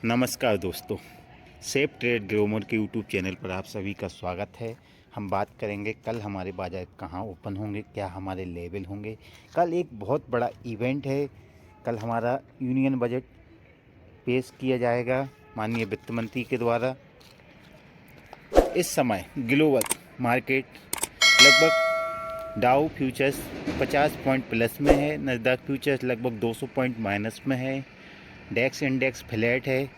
नमस्कार दोस्तों, safe trade Gromor के यूट्यूब चैनल पर आप सभी का स्वागत है। हम बात करेंगे कल हमारे बाज़ार कहाँ ओपन होंगे, क्या हमारे लेवल होंगे। कल एक बहुत बड़ा इवेंट है। कल हमारा यूनियन बजट पेश किया जाएगा माननीय वित्त मंत्री के द्वारा। इस समय ग्लोबल मार्केट लगभग डाउ फ्यूचर्स 50 पॉइंट प्लस में है, नस्डैक फ्यूचर्स लगभग 200 पॉइंट माइनस में है, डेक्स इंडेक्स फ्लैट है।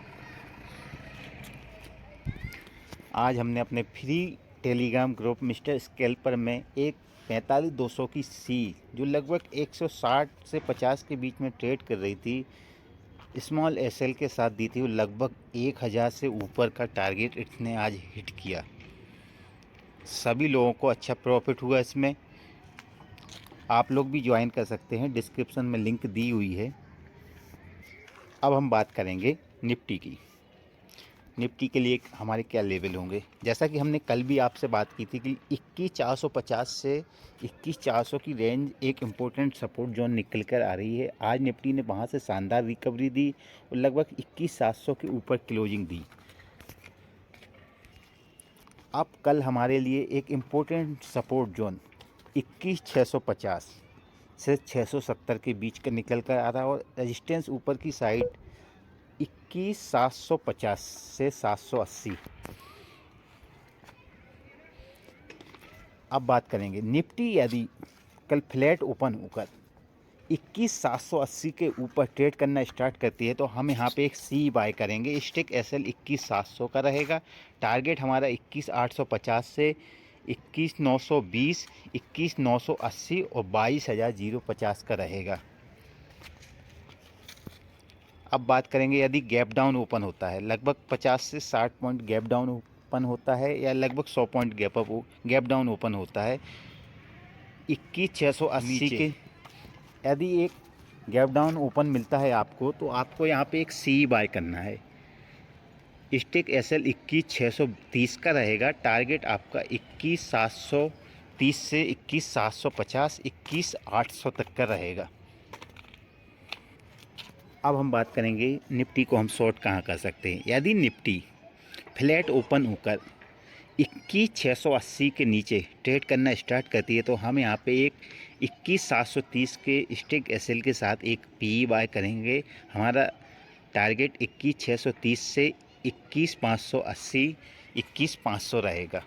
आज हमने अपने free Telegram group mister scalper में एक 45-200 की सी जो लगभग 160 से 50 के बीच में ट्रेड कर रही थी, स्मॉल एसएल के साथ दी थी। वो लगभग 1000 से ऊपर का टारगेट इसने आज हिट किया। सभी लोगों को अच्छा प्रॉफिट हुआ इसमें। आप लोग भी ज्वाइन कर सकते हैं, डिस्क्रिप्शन में लिंक दी हुई है। अब हम बात करेंगे निफ्टी की। निफ्टी के लिए हमारे क्या लेवल होंगे। जैसा कि हमने कल भी आपसे बात की थी कि 21,450 से 21,400 की रेंज एक इम्पोर्टेंट सपोर्ट जोन निकल कर आ रही है। आज निफ्टी ने वहाँ से शानदार रिकवरी दी और लगभग 21,700 के ऊपर क्लोजिंग दी। अब कल हमारे लिए एक इम्पोर्टेंट सपोर्ट जोन 21,650 से 670 के बीच का निकल कर आ रहा है और रेजिस्टेंस ऊपर की साइड 21,750 से 780। अब बात करेंगे निफ्टी यदि कल फ्लैट ओपन होकर 21,780 के ऊपर ट्रेड करना स्टार्ट करती है तो हम यहाँ पे एक सी बाय करेंगे। स्टिक एसएल 21,700 का रहेगा। टारगेट हमारा 21,850 से 21,920, 21,980 और 22,050 का रहेगा। अब बात करेंगे यदि गैप डाउन ओपन होता है, लगभग 50 से 60 पॉइंट गैप डाउन ओपन होता है या लगभग 100 पॉइंट गैप डाउन ओपन होता है 21,680 के, यदि एक गैप डाउन ओपन मिलता है आपको तो आपको यहाँ पे एक सी बाय करना है। स्टिक एसएल 21,630 का रहेगा। टारगेट आपका 21,730 से 21,750, 21,800 तक का रहेगा। अब हम बात करेंगे निफ्टी को हम शॉर्ट कहाँ कर सकते हैं। यदि निफ्टी फ्लैट ओपन होकर 21,680 के नीचे ट्रेड करना स्टार्ट करती है तो हम यहाँ पे एक 21,730 के स्टिक एसएल के साथ एक पी बाय करेंगे। हमारा टारगेट 21,630 से 21,580, 21,500 रहेगा।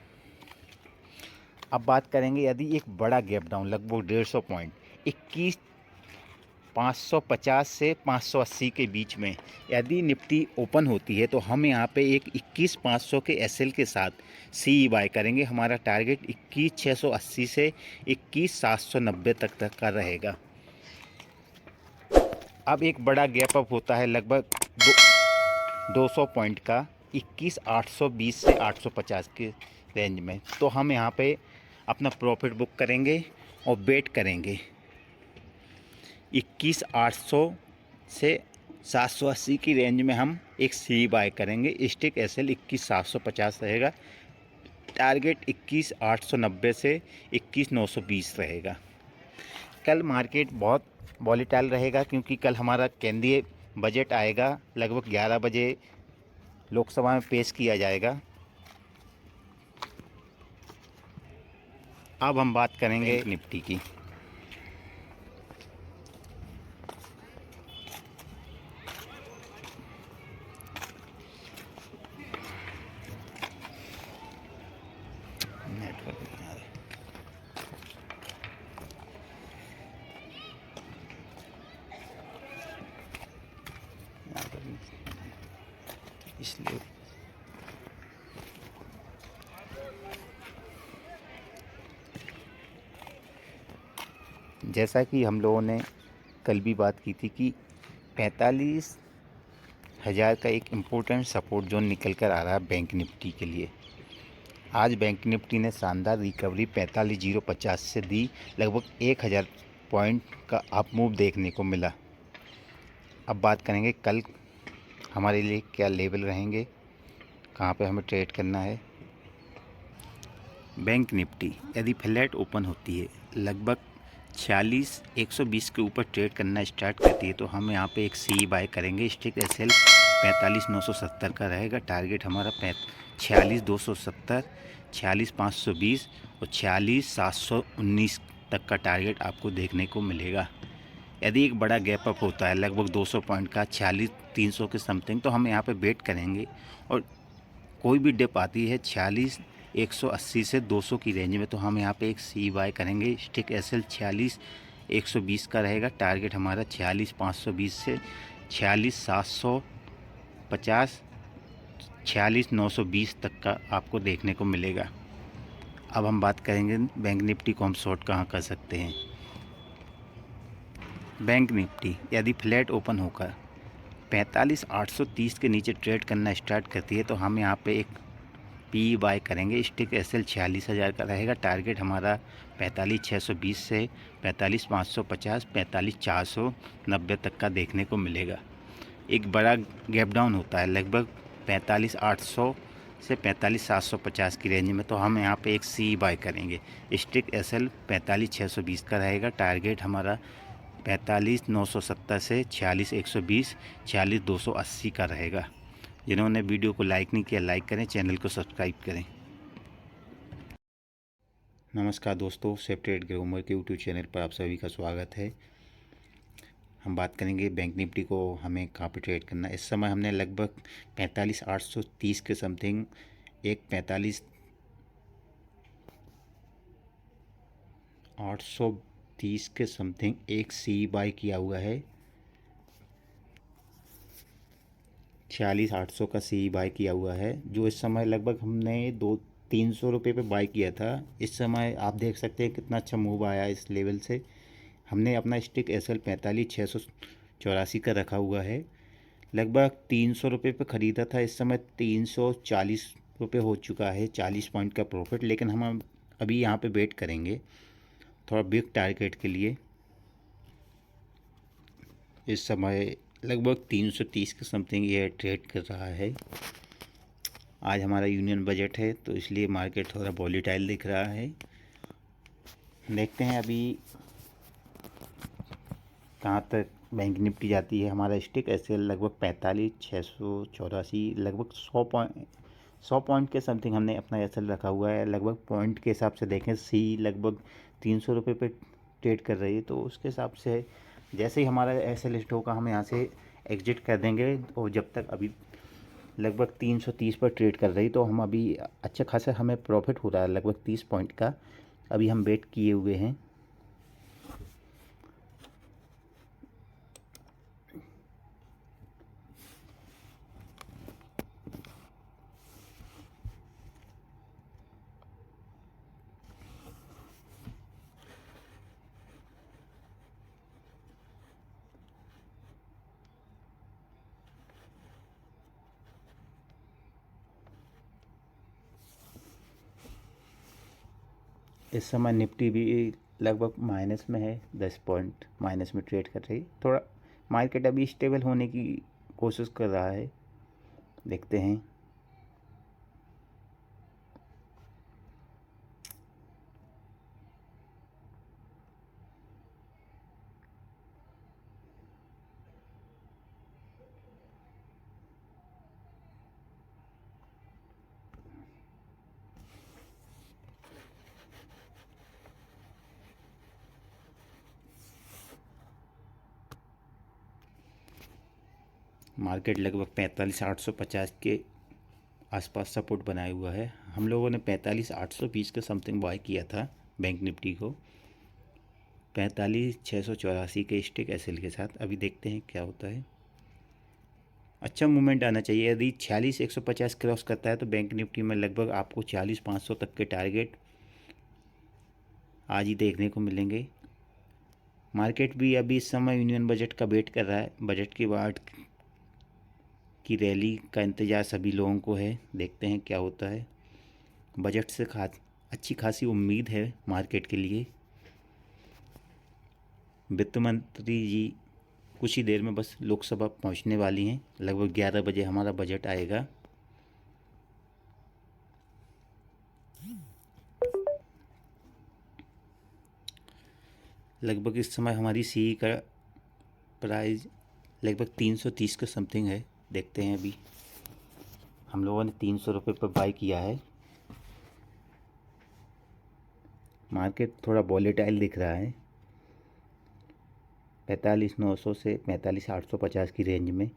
अब बात करेंगे यदि एक बड़ा गैप डाउन लगभग 150 पॉइंट 21,550 से 580 के बीच में यदि निफ्टी ओपन होती है तो हम यहाँ पे एक 21,500 के एसएल के साथ सी बाय करेंगे। हमारा टारगेट 21,680 से 21,790 तक का रहेगा। अब एक बड़ा गैप अप होता है लगभग 200 पॉइंट का 21,820 से 850 के रेंज में, तो हम यहाँ पे अपना प्रॉफिट बुक करेंगे और वेट करेंगे 21,800 से 780 की रेंज में हम एक सी बाय करेंगे। स्टिक एसएल 21,750 रहेगा। टारगेट 21,890 से 21,920 रहेगा। कल मार्केट बहुत वॉलेटाइल रहेगा क्योंकि कल हमारा केंद्रीय बजट आएगा, लगभग 11 बजे लोकसभा में पेश किया जाएगा। अब हम बात करेंगे निफ्टी की। नेटवर्क नहीं आ रहा, इसलिए जैसा कि हम लोगों ने कल भी बात की थी कि 45,000 का एक इम्पोर्टेंट सपोर्ट जोन निकल कर आ रहा है बैंक निफ्टी के लिए। आज बैंक निफ्टी ने शानदार रिकवरी 45,050 से दी, लगभग 1,000 पॉइंट का अप मूव देखने को मिला। अब बात करेंगे कल हमारे लिए क्या लेवल रहेंगे, कहाँ पे हमें ट्रेड करना है। बैंक निफ्टी यदि फ्लैट ओपन होती है लगभग 46,120 के ऊपर ट्रेड करना स्टार्ट करती है तो हम यहाँ पे एक सी बाय करेंगे। स्टिक एसएल 45,970 का रहेगा। टारगेट हमारा 46,270, 46,520 और 46,719 तक का टारगेट आपको देखने को मिलेगा। यदि एक बड़ा गैप अप होता है लगभग 200 पॉइंट का 46,300 के समथिंग, तो हम यहाँ पे वेट करेंगे। और कोई भी डिप आती है 46,180 से 200 की रेंज में, तो हम यहाँ पे एक सी बाय करेंगे। स्टिक एसएल 46,120 का रहेगा। टारगेट हमारा 46,520 से 46,750, 46,920 तक का आपको देखने को मिलेगा। अब हम बात करेंगे बैंक निफ्टी को हम शॉर्ट कहाँ कर सकते हैं। बैंक निफ्टी यदि फ्लैट ओपन होकर 45,830 के नीचे ट्रेड करना स्टार्ट करती है, तो हम यहाँ पे एक पी बाय करेंगे। स्टिक एसएल 46,000 का रहेगा। टारगेट हमारा 45,620 से 45,550, 45,490 तक का देखने को मिलेगा। एक बड़ा गैप डाउन होता है लगभग 45,800 से 45,750 की रेंज में, तो हम यहाँ पे एक सी बाय करेंगे। स्टिक एसएल 45,620 का रहेगा। टारगेट हमारा 45,970 से 46,120, 46,280 का रहेगा। जिन्होंने वीडियो को लाइक नहीं किया लाइक करें, चैनल को सब्सक्राइब करें। नमस्कार दोस्तों, सेफ ट्रेड ग्रोमर के यूट्यूब चैनल पर आप सभी का स्वागत है। हम बात करेंगे बैंक निफ्टी को हमें कहाँ पे ट्रेड करना है। इस समय हमने लगभग 45,830 के समथिंग एक 45,830 के समथिंग एक सी बाय किया हुआ है। 46,800 का सी बाय किया हुआ है, जो इस समय लगभग हमने 200-300 रुपये पे बाय किया था। इस समय आप देख सकते हैं कितना अच्छा मूव आया इस लेवल से। हमने अपना स्टिक एसएल 45,684 का रखा हुआ है। लगभग 300 रुपये पे ख़रीदा था, इस समय 340 रुपये हो चुका है, 40 पॉइंट का प्रॉफिट। लेकिन हम अभी यहाँ पे वेट करेंगे थोड़ा बिग टारगेट के लिए। इस समय लगभग 330 के समथिंग ये ट्रेड कर रहा है। आज हमारा यूनियन बजट है, तो इसलिए मार्केट थोड़ा वॉलीटाइल दिख रहा है। देखते हैं अभी कहाँ तक बैंक निफ्टी जाती है। हमारा स्टिक एसएल लगभग 45,684, लगभग 100 पॉइंट के समथिंग हमने अपना एसएल रखा हुआ है। लगभग पॉइंट के हिसाब से देखें, सी लगभग 300 रुपये पे ट्रेड कर रही है, तो उसके हिसाब से जैसे ही हमारा एसएल लिस्ट होगा हम यहाँ से एग्जिट कर देंगे। और जब तक अभी लगभग 330 पर ट्रेड कर रही, तो हम अभी अच्छा खासा हमें प्रॉफिट हो रहा है लगभग 30 पॉइंट का। अभी हम वेट किए हुए हैं। इस समय निफ्टी भी लगभग माइनस में है, 10 पॉइंट माइनस में ट्रेड कर रही। थोड़ा मार्केट अभी स्टेबल होने की कोशिश कर रहा है, देखते हैं। मार्केट लगभग 45,850 के आसपास सपोर्ट बनाए हुआ है। हम लोगों ने 45,820 के समथिंग बाय किया था बैंक निफ्टी को 45,684 के स्टिक एसएल के साथ। अभी देखते हैं क्या होता है। अच्छा मूवमेंट आना चाहिए। यदि 46,150 क्रॉस करता है, तो बैंक निफ्टी में लगभग आपको 46,500 तक के टारगेट आज ही देखने को मिलेंगे। मार्केट भी अभी इस समय यूनियन बजट का वेट कर रहा है। बजट के बाद की रैली का इंतज़ार सभी लोगों को है, देखते हैं क्या होता है। बजट से अच्छी खासी उम्मीद है मार्केट के लिए। वित्त मंत्री जी कुछ ही देर में बस लोकसभा पहुंचने वाली हैं। लगभग 11 बजे हमारा बजट आएगा। लगभग इस समय हमारी सी का प्राइस लगभग 330 के समथिंग है। देखते हैं। अभी हम लोगों ने 300 रुपये पर बाई किया है। मार्केट थोड़ा वॉलेटाइल दिख रहा है, 45,900 से 45,850 की रेंज में।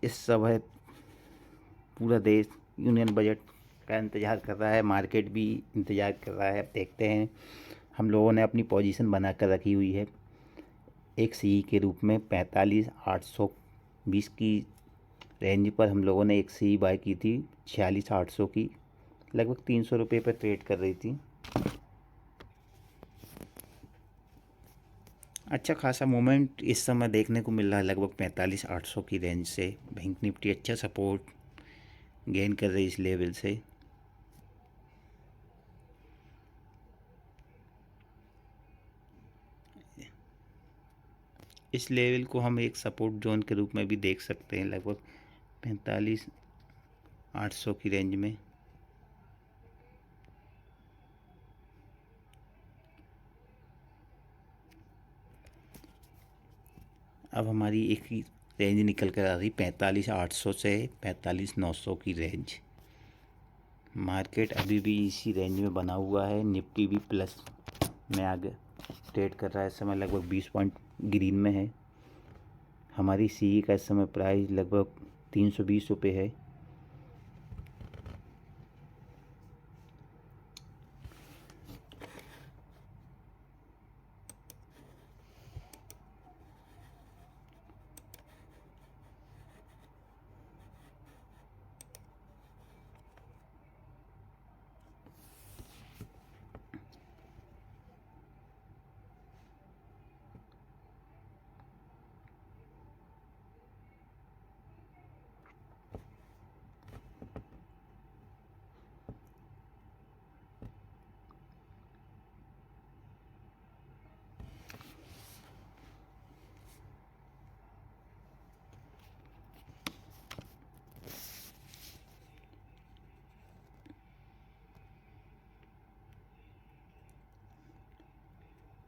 इस समय पूरा देश यूनियन बजट का इंतज़ार कर रहा है, मार्केट भी इंतज़ार कर रहा है। अब देखते हैं। हम लोगों ने अपनी पोजीशन बना कर रखी हुई है एक सी के रूप में 45,820 की रेंज पर। हम लोगों ने एक सी बाय की थी 46,800 की, लगभग 300 रुपये पर ट्रेड कर रही थी। अच्छा खासा मूवमेंट इस समय देखने को मिल रहा है, लगभग 45,800 की रेंज से बैंक निफ्टी अच्छा सपोर्ट गेन कर रही इस लेवल से। इस लेवल को हम एक सपोर्ट जोन के रूप में भी देख सकते हैं, लगभग 45,800 की रेंज में। अब हमारी एक ही रेंज निकल कर आ रही 45,800 से 45,900 की रेंज। मार्केट अभी भी इसी रेंज में बना हुआ है। निफ्टी भी प्लस में आगे ट्रेड कर रहा है इस समय, लगभग 20 पॉइंट ग्रीन में है। हमारी सी का इस समय प्राइस लगभग 320 रुपये है।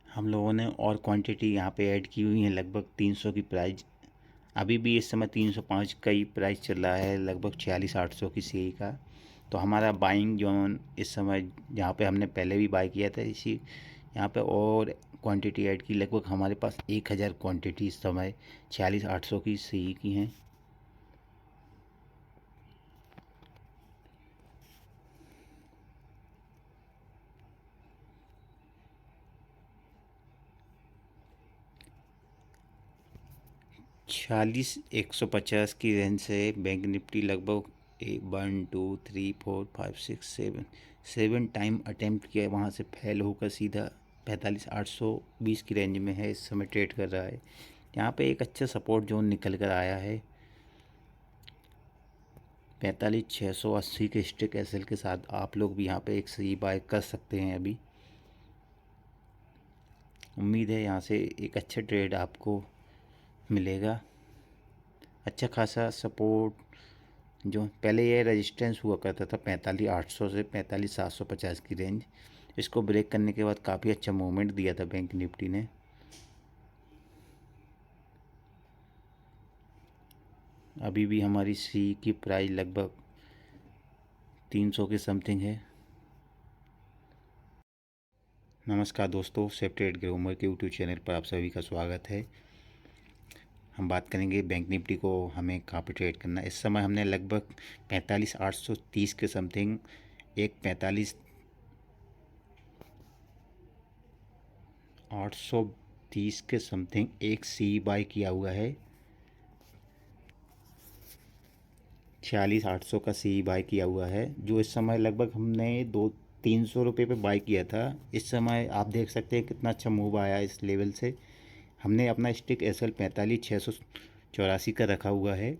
हम लोगों ने और क्वांटिटी यहाँ पे ऐड की हुई है, लगभग 300 की प्राइस। अभी भी इस समय 305 का ही प्राइस चल रहा है, लगभग 46,800 की सी का। तो हमारा बाइंग जोन इस समय, जहाँ पे हमने पहले भी बाई किया था, इसी यहाँ पे और क्वांटिटी ऐड की। लगभग हमारे पास 1,000 क्वांटिटी इस समय 46,800 की सी की हैं। छियालीस 150 की रेंज से बैंक निफ्टी लगभग 1 2 3 4 5 6 7 टाइम अटेम्प्ट किया, वहाँ से फेल होकर सीधा 45,820 की रेंज में है, इस समय ट्रेड कर रहा है। यहाँ पे एक अच्छा सपोर्ट जोन निकल कर आया है 45,680 के स्ट्रिक एसएल के साथ। आप लोग भी यहाँ पे एक सही बाय कर सकते हैं। अभी उम्मीद है यहाँ से एक अच्छा ट्रेड आपको मिलेगा। अच्छा खासा सपोर्ट जो पहले ये रेजिस्टेंस हुआ करता था 45,800 से 45,750 की रेंज, इसको ब्रेक करने के बाद काफ़ी अच्छा मूवमेंट दिया था बैंक निफ्टी ने। अभी भी हमारी सी की प्राइस लगभग 300 के समथिंग है। नमस्कार दोस्तों, सेफ ट्रेड ग्रोमर के यूट्यूब चैनल पर आप सभी का स्वागत है। हम बात करेंगे बैंक निफ्टी को हमें कहाँ पे ट्रेड करना है। इस समय हमने लगभग 45,830 के समथिंग एक 45,830 के समथिंग एक सी बाय किया हुआ है। 46,800 का सी बाय किया हुआ है, जो इस समय लगभग हमने 300 रुपये पे बाय किया था। इस समय आप देख सकते हैं कितना अच्छा मूव आया इस लेवल से। हमने अपना स्टिक एसएल 45,684 का रखा हुआ है,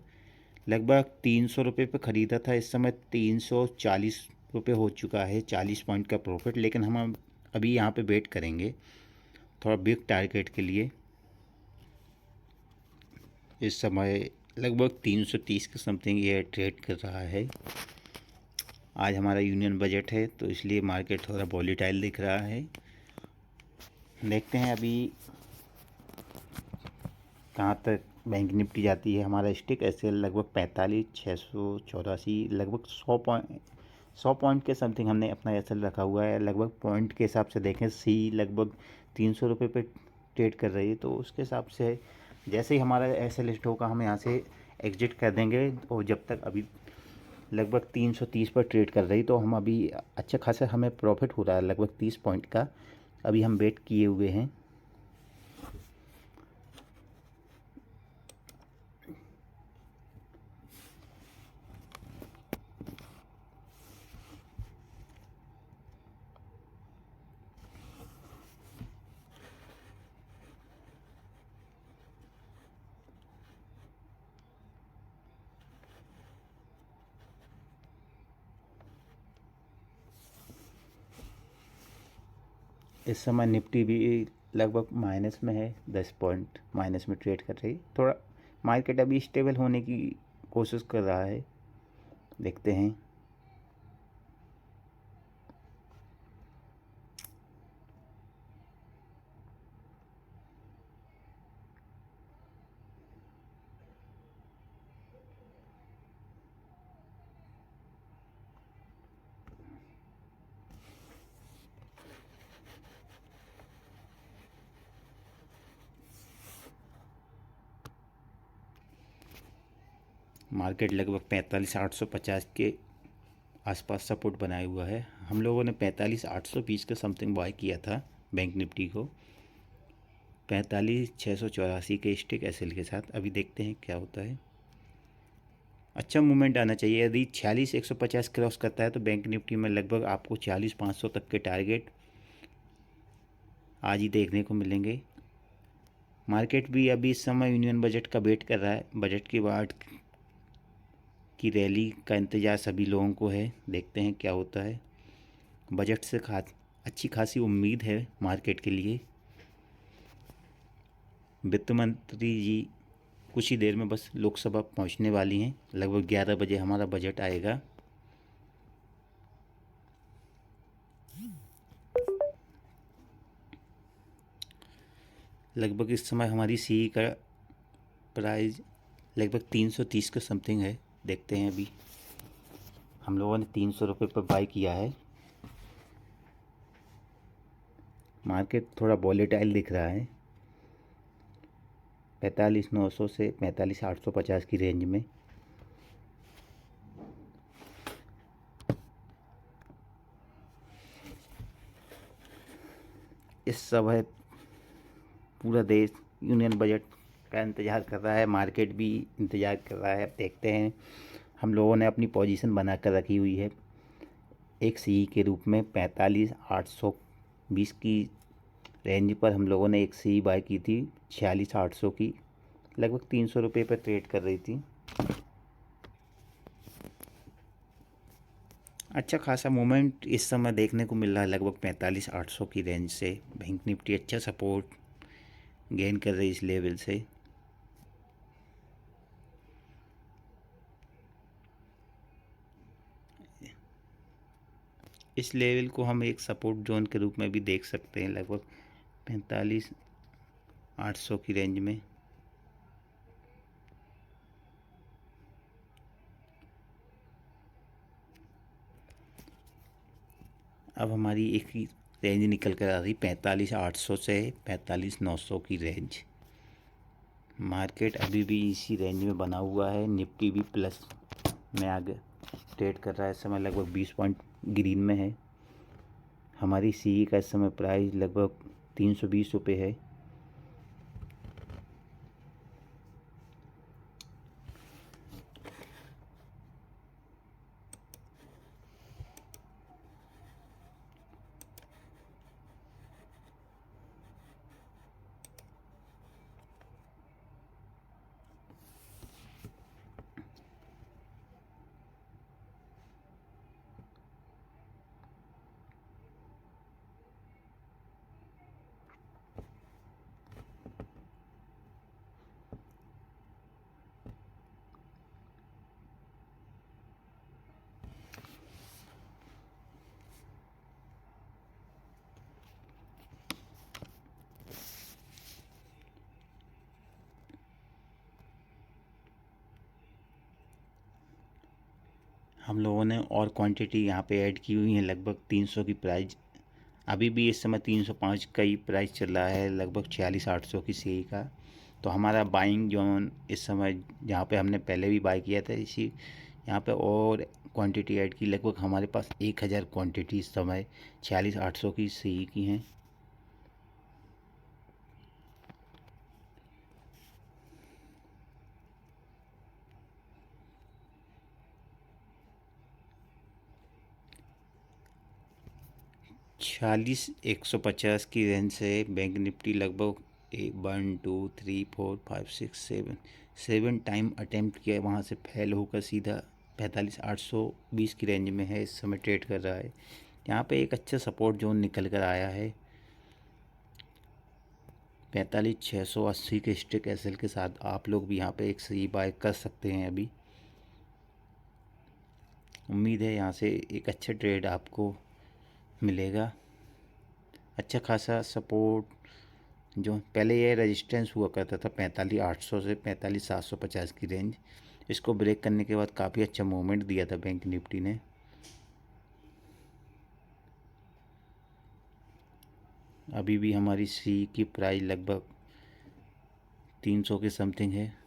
लगभग 300 रुपये पे ख़रीदा था। इस समय 340 रुपये हो चुका है, 40 पॉइंट का प्रॉफिट। लेकिन हम अभी यहाँ पे वेट करेंगे थोड़ा बिग टारगेट के लिए। इस समय लगभग 330 के समथिंग ये ट्रेड कर रहा है। आज हमारा यूनियन बजट है, तो इसलिए मार्केट थोड़ा वॉलेटाइल दिख रहा है। देखते हैं अभी कहाँ तक बैंक निफ्टी जाती है। हमारा स्टिक ऐसे लगभग 45,684 लगभग 100 पॉइंट के समथिंग हमने अपना एस रखा हुआ है। लगभग पॉइंट के हिसाब से देखें, सी लगभग 300 रुपये पे ट्रेड कर रही है, तो उसके हिसाब से जैसे ही हमारा एस लिस्ट होगा हम यहाँ से एग्जिट कर देंगे। और जब तक अभी लगभग 330 पर ट्रेड कर रही, तो हम अभी अच्छा खासा हमें प्रॉफिट हो रहा है लगभग 30 पॉइंट का अभी हम वेट किए हुए हैं। इस समय निफ्टी भी लगभग माइनस में है, 10 पॉइंट माइनस में ट्रेड कर रही। थोड़ा मार्केट अभी स्टेबल होने की कोशिश कर रहा है, देखते हैं। मार्केट लगभग 45,850 के आसपास सपोर्ट बनाए हुआ है। हम लोगों ने 45,820 के समथिंग बाय किया था बैंक निफ्टी को, 45,684 के स्टिक एसएल के साथ। अभी देखते हैं क्या होता है। अच्छा मूवमेंट आना चाहिए। यदि 46,150 क्रॉस करता है तो बैंक निफ्टी में लगभग आपको 46,500 तक के टारगेट आज ही देखने को मिलेंगे। मार्केट भी अभी इस समय यूनियन बजट का वेट कर रहा है। बजट के बाद की रैली का इंतज़ार सभी लोगों को है, देखते हैं क्या होता है। बजट से अच्छी खासी उम्मीद है मार्केट के लिए। वित्त मंत्री जी कुछ ही देर में बस लोकसभा पहुंचने वाली हैं। लगभग 11 बजे हमारा बजट आएगा। लगभग इस समय हमारी सी का प्राइस लगभग 330 के समथिंग है, देखते हैं। अभी हम लोगों ने 300 रुपये पर बाई किया है। मार्केट थोड़ा वॉलेटाइल दिख रहा है, 45,900 से 45,850 की रेंज में। इस समय पूरा देश यूनियन बजट का इंतज़ार कर रहा है, मार्केट भी इंतज़ार कर रहा है। अब देखते हैं। हम लोगों ने अपनी पोजीशन बना कर रखी हुई है एक सी के रूप में 45,820 की रेंज पर। हम लोगों ने एक सी बाय की थी 46,800 की, लगभग 300 रुपये पर ट्रेड कर रही थी। अच्छा खासा मूवमेंट इस समय देखने को मिल रहा है लगभग 45,800 की रेंज से। बैंक निफ्टी अच्छा सपोर्ट गेन कर रही इस लेवल से। इस लेवल को हम एक सपोर्ट जोन के रूप में भी देख सकते हैं, लगभग 45,800 की रेंज में। अब हमारी एक ही रेंज निकल कर आ रही 45,800 से 45,900 की रेंज। मार्केट अभी भी इसी रेंज में बना हुआ है। निफ्टी भी प्लस में आगे ट्रेड कर रहा है। इस समय लगभग 20 पॉइंट ग्रीन में है। हमारी सी का इस समय प्राइस लगभग 320 रुपये है। हम लोगों ने और क्वांटिटी यहाँ पे ऐड की हुई है, लगभग 300 की प्राइस। अभी भी इस समय 305 का ही प्राइस चल रहा है, लगभग 46-800 की सी का। तो हमारा बाइंग जोन इस समय जहाँ पे हमने पहले भी बाई किया था, इसी यहाँ पे और क्वांटिटी ऐड की, लगभग हमारे पास 1000 क्वांटिटी इस समय 46-800 की सी की हैं। छियालीस 150 की रेंज से बैंक निफ्टी लगभग 1 2 3 4 5 6 7 टाइम अटेम्प्ट किया, वहाँ से फेल होकर सीधा 45,820 की रेंज में है, इस समय ट्रेड कर रहा है। यहाँ पे एक अच्छा सपोर्ट जोन निकल कर आया है 45,680 के स्ट्रिक एसएल के साथ। आप लोग भी यहाँ पे एक सही बाय कर सकते हैं। अभी उम्मीद है यहाँ से एक अच्छा ट्रेड आपको मिलेगा। अच्छा खासा सपोर्ट जो पहले ये रेजिस्टेंस हुआ करता था 45,800 से 45,750 की रेंज, इसको ब्रेक करने के बाद काफ़ी अच्छा मूवमेंट दिया था बैंक निफ्टी ने। अभी भी हमारी सी की प्राइस लगभग 300 के समथिंग है।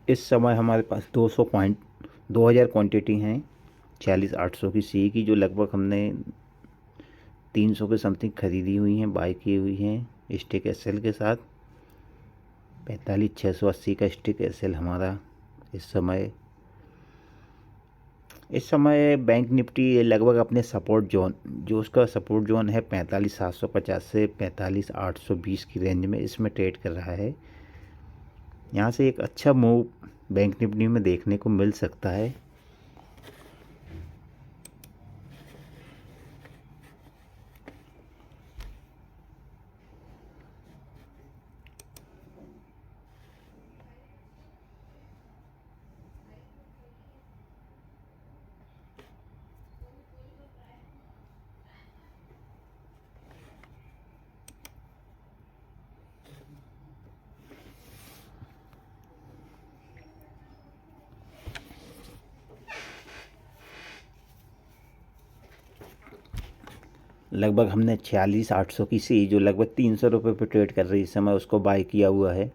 इस समय हमारे पास 2000 क्वांटिटी हैं 46,800 की सी की, जो लगभग हमने 300 के समथिंग ख़रीदी हुई हैं, बाई की हुई हैं स्टिक एसएल के साथ। 45,680 का स्टिक एसएल हमारा इस समय बैंक निफ्टी लगभग अपने सपोर्ट जोन, जो उसका सपोर्ट जोन है 45,750 से 45,820 की रेंज में, इसमें ट्रेड कर रहा है। यहाँ से एक अच्छा मूव बैंक निफ्टी में देखने को मिल सकता है। लगभग हमने 46,800 की सी, जो लगभग 300 रुपये पर ट्रेड कर रही है इस समय, उसको बाय किया हुआ है।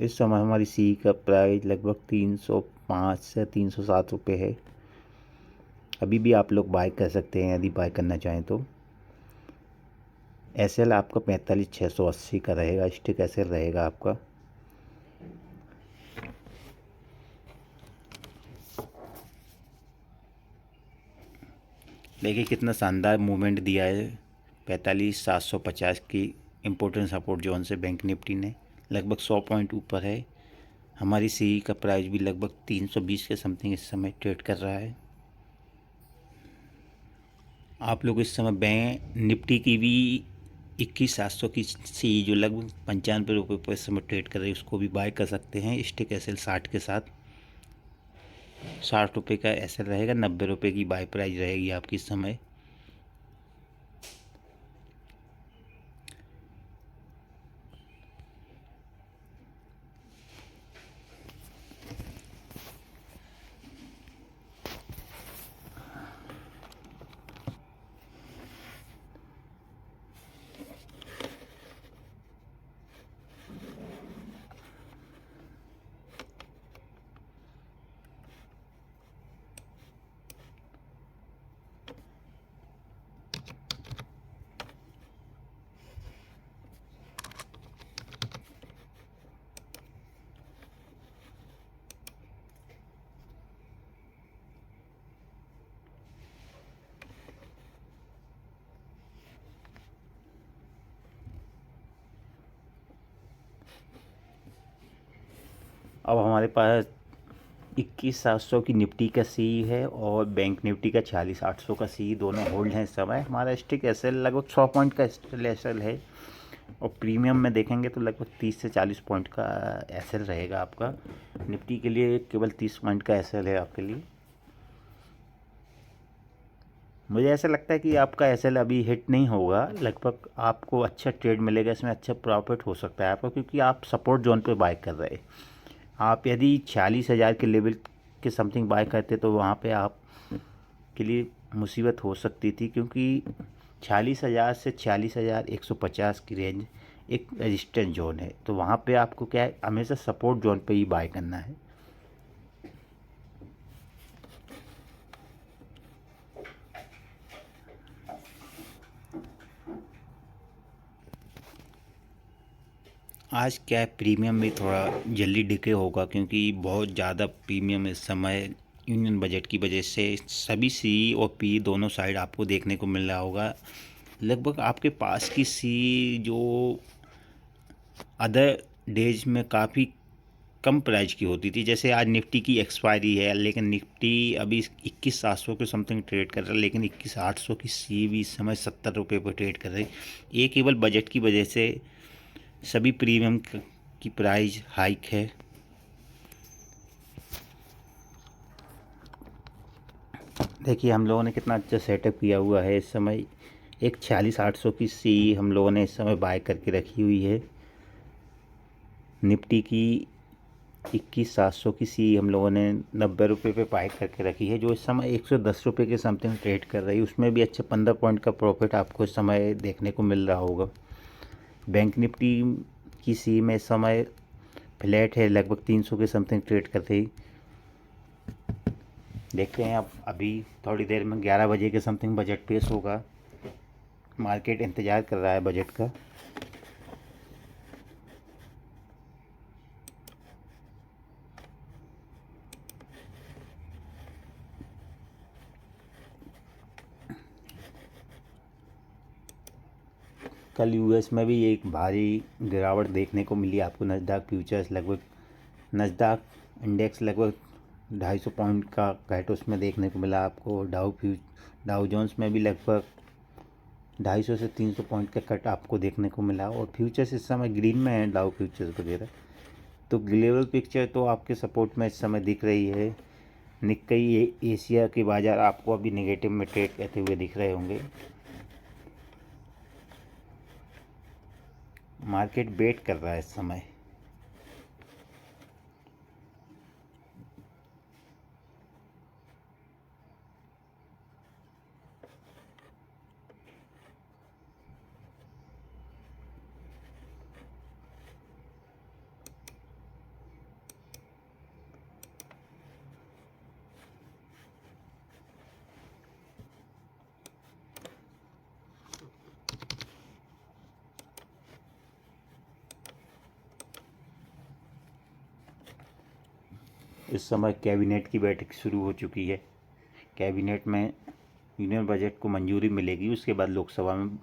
इस समय हमारी सी का प्राइस लगभग 305 से 307 रुपये है। अभी भी आप लोग बाय कर सकते हैं यदि बाय करना चाहें तो। एसएल आपका 45,680 का रहेगा, स्टिक एसएल रहेगा आपका। देखिए कितना शानदार मूवमेंट दिया है 45,750 की इम्पोर्टेंट सपोर्ट जोन से बैंक निफ्टी ने, लगभग 100 पॉइंट ऊपर है। हमारी सी का प्राइस भी लगभग 320 के समथिंग इस समय ट्रेड कर रहा है। आप लोग इस समय बैंक निफ्टी की भी 21,700 की सी, जो लगभग 95 रुपये पर इस समय ट्रेड कर रही है, उसको भी बाय कर सकते हैं स्टिक एसएल 60 के साथ। 60 रुपये का एसएल रहेगा, 90 रुपये की बाय प्राइस रहेगी आपकी इस समय। अब हमारे पास 21,700 की निफ्टी का सी है और बैंक निफ्टी का 46,800 का सी, दोनों होल्ड हैं इस समय। हमारा स्टिक एसएल लगभग 100 पॉइंट का एसएल है, और प्रीमियम में देखेंगे तो लगभग 30 से 40 पॉइंट का एसएल रहेगा आपका। निफ्टी के लिए केवल 30 पॉइंट का एसएल है आपके लिए। मुझे ऐसा लगता है कि आपका एसएल अभी हिट नहीं होगा, लगभग आपको अच्छा ट्रेड मिलेगा, इसमें अच्छा प्रॉफिट हो सकता है आपका, क्योंकि आप सपोर्ट जोन पे बाय कर रहे हैं। आप यदि 46,000 के लेवल के समथिंग बाय करते तो वहाँ पे आप के लिए मुसीबत हो सकती थी, क्योंकि 46,000 से 46,150 की रेंज एक रेजिस्टेंस जोन है। तो वहाँ पे आपको क्या है, हमेशा सपोर्ट जोन पे ही बाय करना है। आज क्या है, प्रीमियम भी थोड़ा जल्दी डिके होगा, क्योंकि बहुत ज़्यादा प्रीमियम इस समय यूनियन बजट की वजह से सभी सी और पी दोनों साइड आपको देखने को मिल रहा होगा। लगभग आपके पास की सी जो अदर डेज में काफ़ी कम प्राइस की होती थी, जैसे आज निफ्टी की एक्सपायरी है, लेकिन निफ्टी अभी 21,700 के समथिंग ट्रेड कर रहा है, लेकिन 21,800 की सी भी इस समय 70 रुपये पर ट्रेड कर रही है। ये केवल बजट की वजह से सभी प्रीमियम की प्राइस हाइक है। देखिए हम लोगों ने कितना अच्छा सेटअप किया हुआ है। इस समय एक 46,800 की सी हम लोगों ने इस समय बाय करके रखी हुई है। निफ्टी की 21,700 की सी हम लोगों ने 90 रुपये पे बाय करके रखी है, जो इस समय 110 रुपये के समथिंग ट्रेड कर रही है। उसमें भी अच्छा 15 पॉइंट का प्रॉफिट आपको इस समय देखने को मिल रहा होगा। बैंक निफ्टी की सी में इस समय फ्लैट है, लगभग 300 के समथिंग ट्रेड कर रही। देखते हैं अब अभी थोड़ी देर में 11 बजे के समथिंग बजट पेश होगा। मार्केट इंतज़ार कर रहा है बजट का। कल यूएस में भी एक भारी गिरावट देखने को मिली आपको। नस्डैक फ्यूचर्स लगभग, नस्डैक इंडेक्स लगभग 250 पॉइंट का घट उसमें देखने को मिला आपको। डाउ जोन्स में भी लगभग 250 से 300 पॉइंट का कट आपको देखने को मिला। और फ्यूचर्स इस समय ग्रीन में है, डाउ फ्यूचर्स वगैरह। तो ग्लोबल पिक्चर तो आपके सपोर्ट में इस समय दिख रही है। निक्कई एशिया के बाज़ार आपको अभी नेगेटिव में ट्रेड करते हुए दिख रहे होंगे। मार्केट वेट कर रहा है इस समय। इस समय कैबिनेट की बैठक शुरू हो चुकी है। कैबिनेट में यूनियन बजट को मंजूरी मिलेगी, उसके बाद लोकसभा में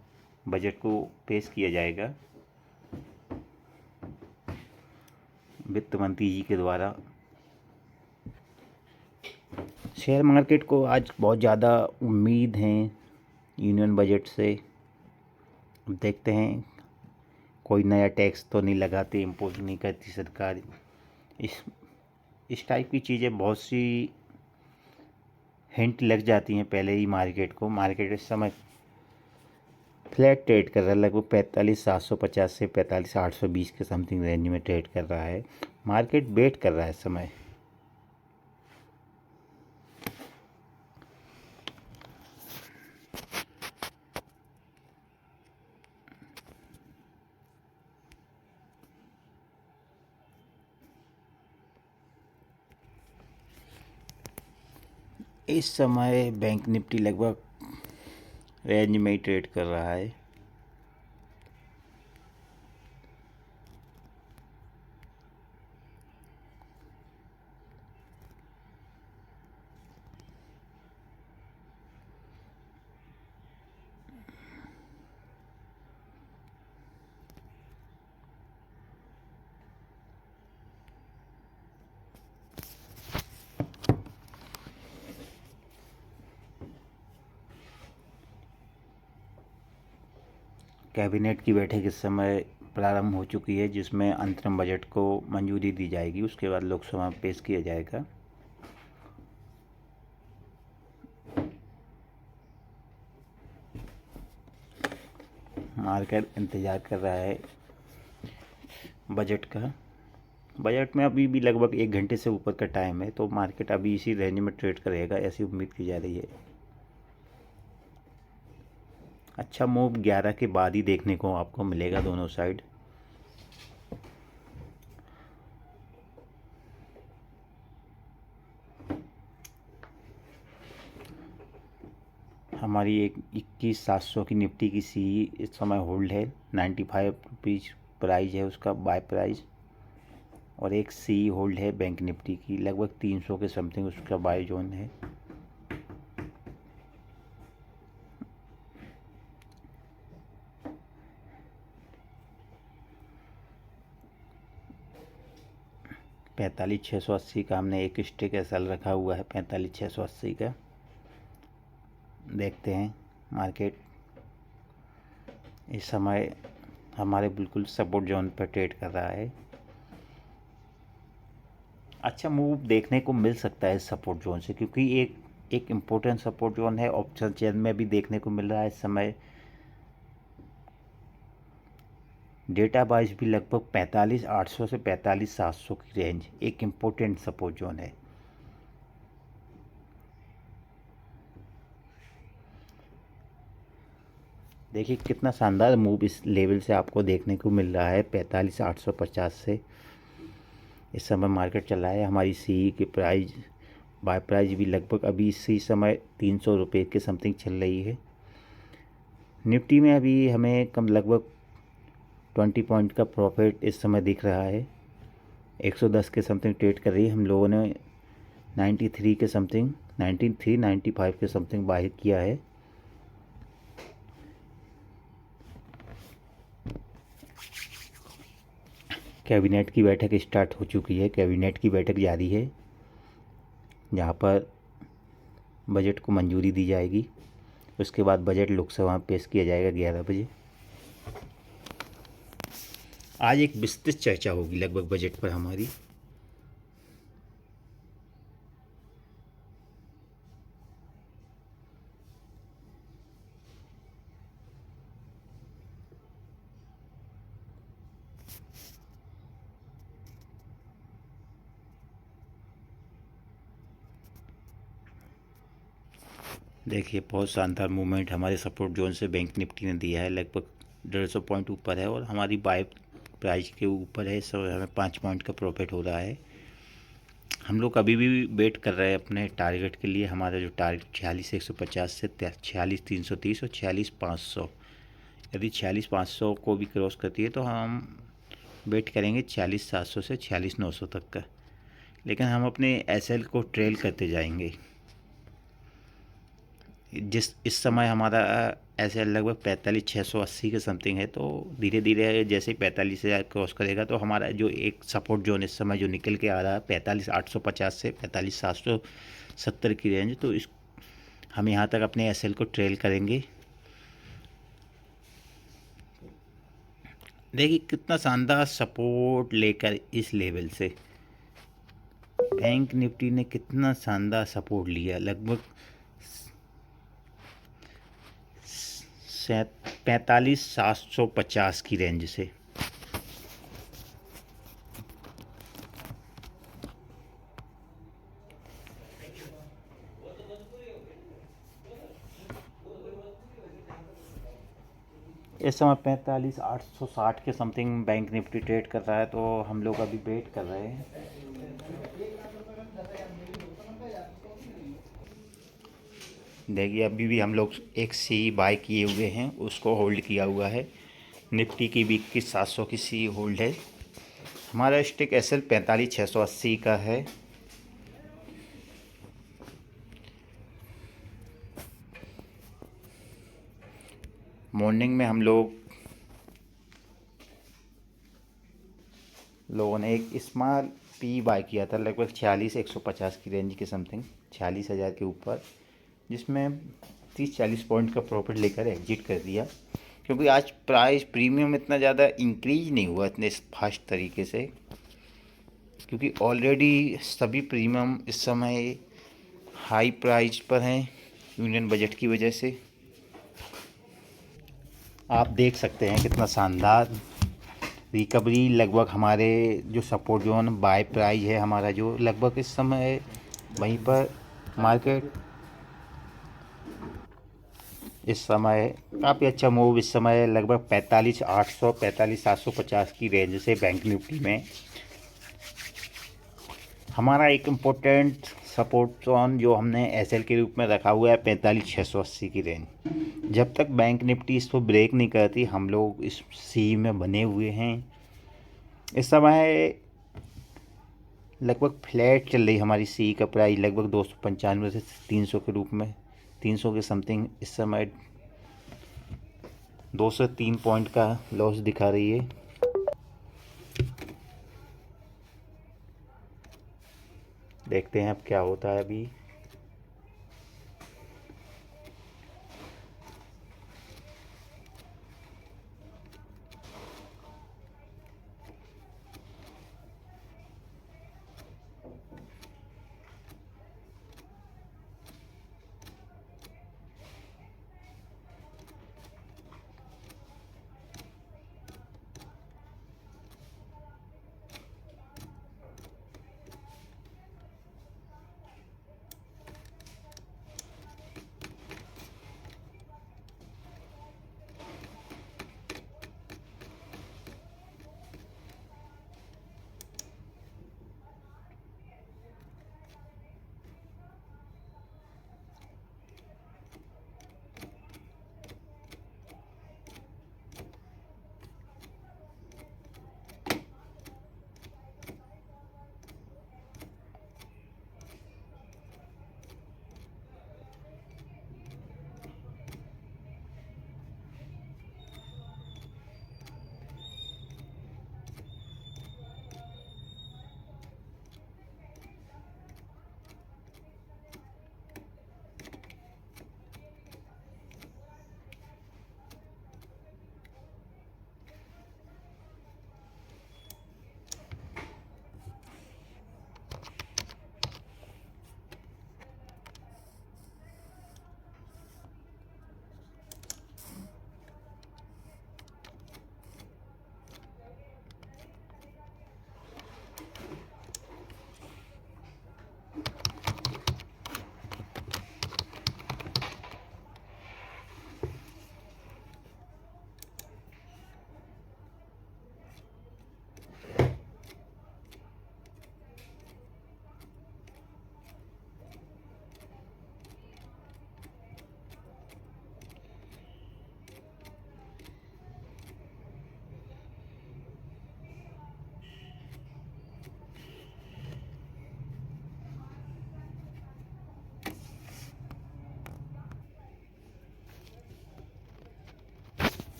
बजट को पेश किया जाएगा वित्त मंत्री जी के द्वारा। शेयर मार्केट को आज बहुत ज़्यादा उम्मीद हैं यूनियन बजट से। देखते हैं कोई नया टैक्स तो नहीं लगाती, इम्पोज नहीं करती सरकार। इस टाइप की चीज़ें बहुत सी हिंट लग जाती हैं पहले ही मार्केट को। मार्केट इस समय फ्लैट ट्रेड कर रहा है, लगभग 45,750 से 45,820 के समथिंग रेंज में ट्रेड कर रहा है। मार्केट वेट कर रहा है इस समय। इस समय बैंक निफ्टी लगभग रेंज में ही ट्रेड कर रहा है। कैबिनेट की बैठक इस समय प्रारंभ हो चुकी है, जिसमें अंतरिम बजट को मंजूरी दी जाएगी। उसके बाद लोकसभा में पेश किया जाएगा। मार्केट इंतज़ार कर रहा है बजट का। बजट में अभी भी लगभग 1 घंटे से ऊपर का टाइम है, तो मार्केट अभी इसी रेंज में ट्रेड करेगा, ऐसी उम्मीद की जा रही है। अच्छा मूव 11 के बाद ही देखने को आपको मिलेगा दोनों साइड। हमारी एक 21,700 की निफ्टी की सी इस समय होल्ड है। 95 रुपीज़ प्राइस है उसका बाय प्राइस। और एक सी होल्ड है बैंक निफ्टी की, लगभग 300 के समथिंग उसका बाय जोन है। पैंतालीस 680 का हमने एक स्टिक एसएल रखा हुआ है, 45 680 का। देखते हैं मार्केट इस समय हमारे बिल्कुल सपोर्ट जोन पर ट्रेड कर रहा है। अच्छा मूव देखने को मिल सकता है सपोर्ट जोन से, क्योंकि एक इम्पोर्टेंट सपोर्ट जोन है ऑप्शन चेन में भी देखने को मिल रहा है इस समय। डेटा वाइज भी लगभग 45,800 से 45,700 की रेंज एक इम्पोर्टेंट सपोर्ट जोन है। देखिए कितना शानदार मूव इस लेवल से आपको देखने को मिल रहा है, 45,850 से इस समय मार्केट चल रहा है। हमारी सी की प्राइस बाय प्राइस भी लगभग अभी इसी समय 300 रुपये के समथिंग चल रही है। निफ्टी में अभी हमें कम लगभग 20 पॉइंट का प्रॉफिट इस समय दिख रहा है। 110 के समथिंग ट्रेड कर रही है। हम लोगों ने 93 के समथिंग 93 95 के समथिंग बाय किया है। कैबिनेट की बैठक स्टार्ट हो चुकी है। कैबिनेट की बैठक जारी है, जहाँ पर बजट को मंजूरी दी जाएगी। उसके बाद बजट लोकसभा में पेश किया जाएगा 11 बजे। आज एक विस्तृत चर्चा होगी लगभग बजट पर हमारी। देखिए बहुत शानदार मूवमेंट हमारे सपोर्ट जोन से बैंक निफ्टी ने दिया है, लगभग 150 पॉइंट ऊपर है और हमारी बाय प्राइस के ऊपर है। सो हमें 5 पॉइंट का प्रॉफिट हो रहा है। हम लोग अभी भी वेट कर रहे हैं अपने टारगेट के लिए। हमारा जो टारगेट 46,150 से 46,330 और 46,500, यदि 46,500 को भी क्रॉस करती है तो हम वेट करेंगे 46,700 से 46,900 तक का। लेकिन हम अपने एसएल को ट्रेल करते जाएंगे। इस समय हमारा ऐसे लगभग 45,680 के समथिंग है, तो धीरे धीरे जैसे 45,000 क्रॉस करेगा तो हमारा जो एक सपोर्ट जोन इस समय जो निकल के आ रहा है 45,850 से 45,770 की रेंज, तो इस हम यहाँ तक अपने एसएल को ट्रेल करेंगे। देखिए कितना शानदार सपोर्ट लेकर इस लेवल से बैंक निफ्टी ने कितना शानदार सपोर्ट लिया, लगभग 45,750 की रेंज से। इस समय 45,860 के समथिंग बैंक निफ्टी ट्रेड कर रहा है, तो हम लोग अभी वेट कर रहे हैं। देखिए अभी भी हम लोग एक सी बाय किए हुए हैं, उसको होल्ड किया हुआ है। निफ्टी की भी 21,700 की सी होल्ड है। हमारा स्टिक एसएल 45,680 का है। मॉर्निंग में हम लोगों ने एक स्मॉल पी बाय किया था, लगभग 46,150 की रेंज के समथिंग, 46,000 के ऊपर, जिसमें 30-40 पॉइंट का प्रॉफिट लेकर एग्जिट कर दिया। क्योंकि आज प्राइस प्रीमियम इतना ज़्यादा इंक्रीज नहीं हुआ इतने फास्ट तरीके से, क्योंकि ऑलरेडी सभी प्रीमियम इस समय हाई प्राइस पर हैं यूनियन बजट की वजह से। आप देख सकते हैं कितना शानदार रिकवरी। लगभग हमारे जो सपोर्ट जोन बाय प्राइस है हमारा, जो लगभग इस समय वहीं पर मार्केट इस समय काफ़ी अच्छा मूव इस समय लगभग 45,800 45,750 की रेंज से बैंक निफ्टी में। हमारा एक इम्पोर्टेंट सपोर्ट जोन जो हमने एसएल के रूप में रखा हुआ है 45,680 की रेंज। जब तक बैंक निफ्टी इसको ब्रेक नहीं करती हम लोग इस सी में बने हुए हैं। इस समय लगभग फ्लैट चल रही हमारी सी का प्राइस, लगभग 295 से 300 के रूप में, 300 के समथिंग इस समय 2 से 3 पॉइंट का लॉस दिखा रही है। देखते हैं अब क्या होता है अभी।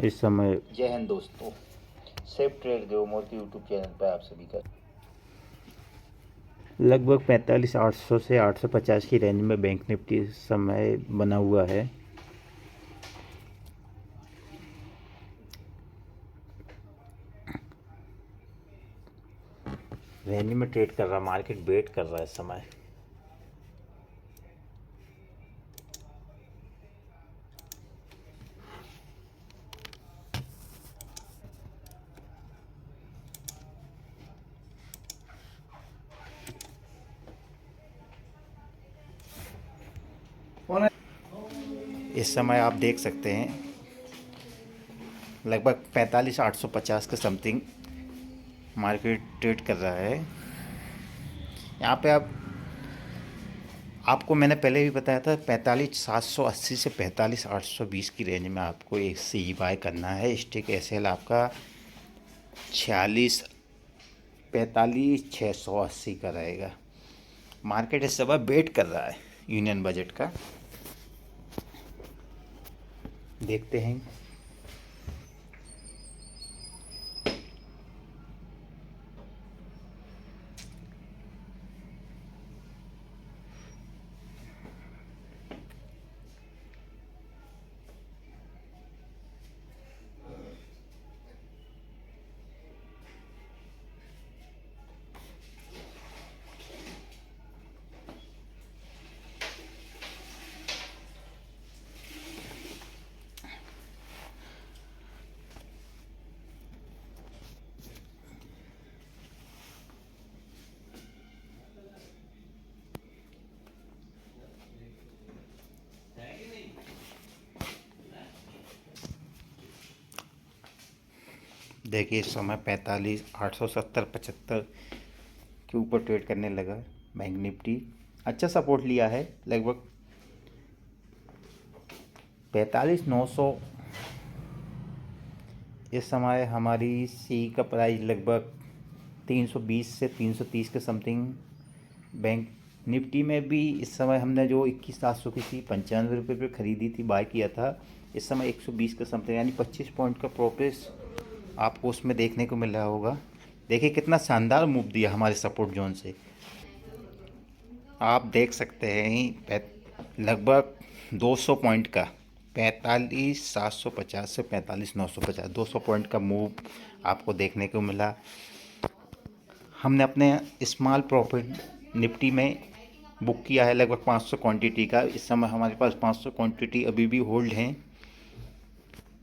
इस समय जय हिंद दोस्तों, सेफ ट्रेड देवमोर के यूट्यूब चैनल पर आप सभी का लगभग 45,800 से 850 की रेंज में बैंक निफ्टी इस समय बना हुआ है। रेंज में ट्रेड कर रहा, मार्केट वेट कर रहा है इस समय। इस समय आप देख सकते हैं लगभग 45,850 के समथिंग मार्केट ट्रेड कर रहा है। यहाँ पे आपको मैंने पहले भी बताया था 45,780 से 45,820 की रेंज में आपको एक सी बाय करना है। स्टिक एसएल आपका 46,45,680 का रहेगा। मार्केट इस समय वेट कर रहा है यूनियन बजट का, देखते हैं। देखिए इस समय 45,870-75 के ऊपर ट्रेड करने लगा। बैंक निफ्टी अच्छा सपोर्ट लिया है, लगभग 45,900। इस समय हमारी सी का प्राइस लगभग 320 से 330 के समथिंग। बैंक निफ्टी में भी इस समय हमने जो 21,700 की थी 95 रुपये पर ख़रीदी थी, बाय किया था। इस समय 120 के समथिंग, यानी 25 पॉइंट का प्रॉफिट आपको उसमें देखने को मिल रहा होगा। देखिए कितना शानदार मूव दिया हमारे सपोर्ट जोन से, आप देख सकते हैं। लगभग 200 पॉइंट का, 45,750 से 45,950, 200 पॉइंट का मूव आपको देखने को मिला। हमने अपने स्मॉल प्रॉफिट निफ्टी में बुक किया है लगभग 500 क्वांटिटी का। इस समय हमारे पास 500 क्वांटिटी अभी भी होल्ड हैं।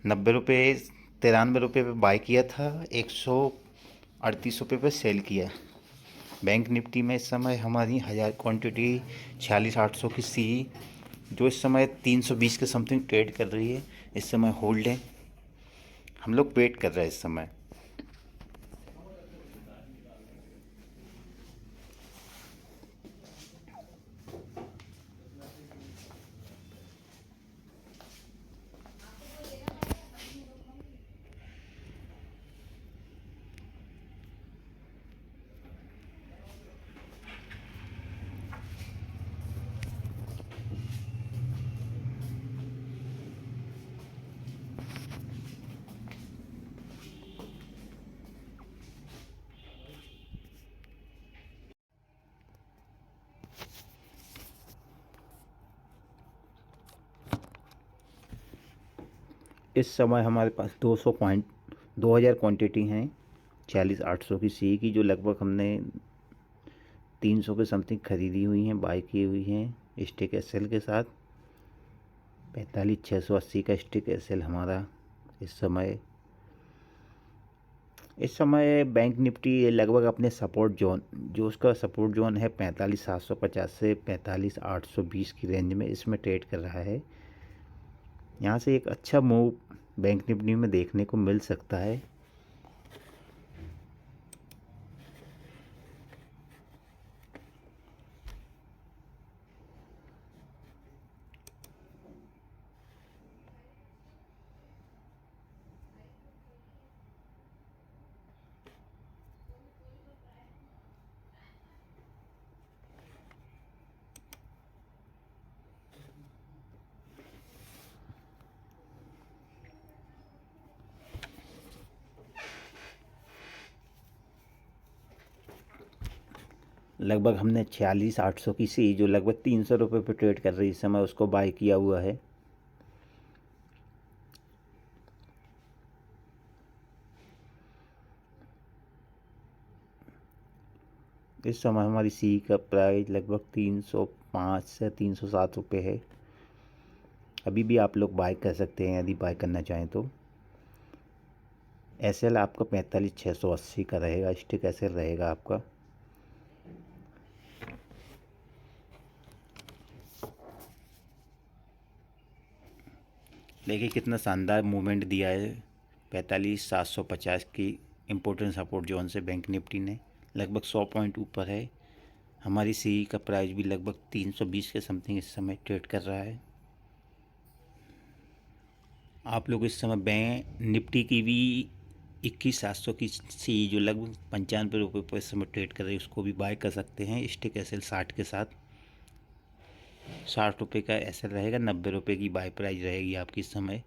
90 रुपये 93 रुपये पे बाय किया था, 138 रुपये पे सेल किया। बैंक निफ्टी में इस समय हमारी 1000 क्वांटिटी 46,800 की सी, जो इस समय 320 के समथिंग ट्रेड कर रही है, इस समय होल्ड है। हम लोग वेट कर रहे हैं इस समय। इस समय हमारे पास 2,000 क्वांटिटी हैं 46,800 की सी की, जो लगभग हमने 300 के समथिंग ख़रीदी हुई हैं, बाय की हुई हैं स्टिक एसएल के साथ। 45,680 का स्टिक एसएल हमारा इस समय बैंक निफ्टी लगभग अपने सपोर्ट जोन, जो उसका सपोर्ट जोन है 45,750 से 45,820 की रेंज में, इसमें ट्रेड कर रहा है। यहाँ से एक अच्छा मूव बैंक निफ्टी में देखने को मिल सकता है। लगभग हमने 46,800 की सी, जो लगभग 300 रुपये पर ट्रेड कर रही इस समय, उसको बाय किया हुआ है। इस समय हमारी सी का प्राइस लगभग 305 से 307 रुपये है। अभी भी आप लोग बाय कर सकते हैं यदि बाय करना चाहें तो। एसएल आपका 45,680 का रहेगा, स्टिक एसएल रहेगा आपका। देखिए कितना शानदार मूवमेंट दिया है 45,750 की इम्पोर्टेंट सपोर्ट जोन से बैंक निफ्टी ने, लगभग 100 पॉइंट ऊपर है। हमारी सी का प्राइस भी लगभग 320 के समथिंग इस समय ट्रेड कर रहा है। आप लोग इस समय बैंक निफ्टी की भी 21,700 की सी जो लगभग 95 रुपये पर इस समय ट्रेड कर रही है, उसको भी बाय कर सकते हैं स्टिक एसएल 60 के साथ। 60 रुपये का एसएल रहेगा, 90 रुपये की बाय प्राइस रहेगी आपकी इस समय।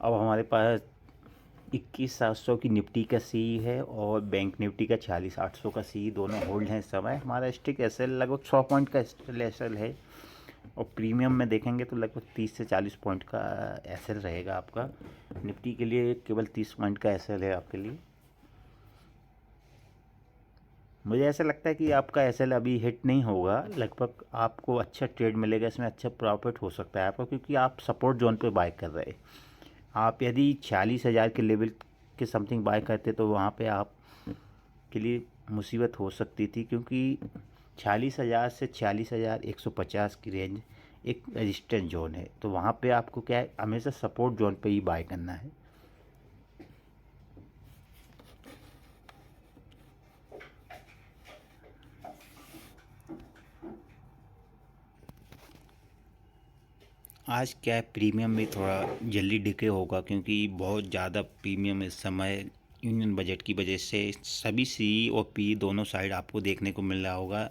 अब हमारे पास 21,700 की निफ्टी का सी है और बैंक निफ्टी का 46,800 का सी, दोनों होल्ड हैं इस समय। हमारा स्टिक एसएल लगभग 100 पॉइंट का एसएल है और प्रीमियम में देखेंगे तो लगभग 30 से 40 पॉइंट का एसएल रहेगा आपका। निफ्टी के लिए केवल 30 पॉइंट का एसएल है आपके लिए। मुझे ऐसा लगता है कि आपका एसएल अभी हिट नहीं होगा, लगभग आपको अच्छा ट्रेड मिलेगा इसमें, अच्छा प्रॉफिट हो सकता है आपका, क्योंकि आप सपोर्ट जोन पे बाय कर रहे हैं। आप यदि 46,000 के लेवल के समथिंग बाय करते तो वहाँ पे आप के लिए मुसीबत हो सकती थी, क्योंकि 46,000 से 46,150 की रेंज एक रेजिस्टेंस जोन है। तो वहाँ पे आपको क्या है, हमेशा सपोर्ट जोन पे ही बाय करना है। आज क्या है, प्रीमियम भी थोड़ा जल्दी डिके होगा, क्योंकि बहुत ज़्यादा प्रीमियम इस समय यूनियन बजट की वजह से सभी सी और पी दोनों साइड आपको देखने को मिल रहा होगा।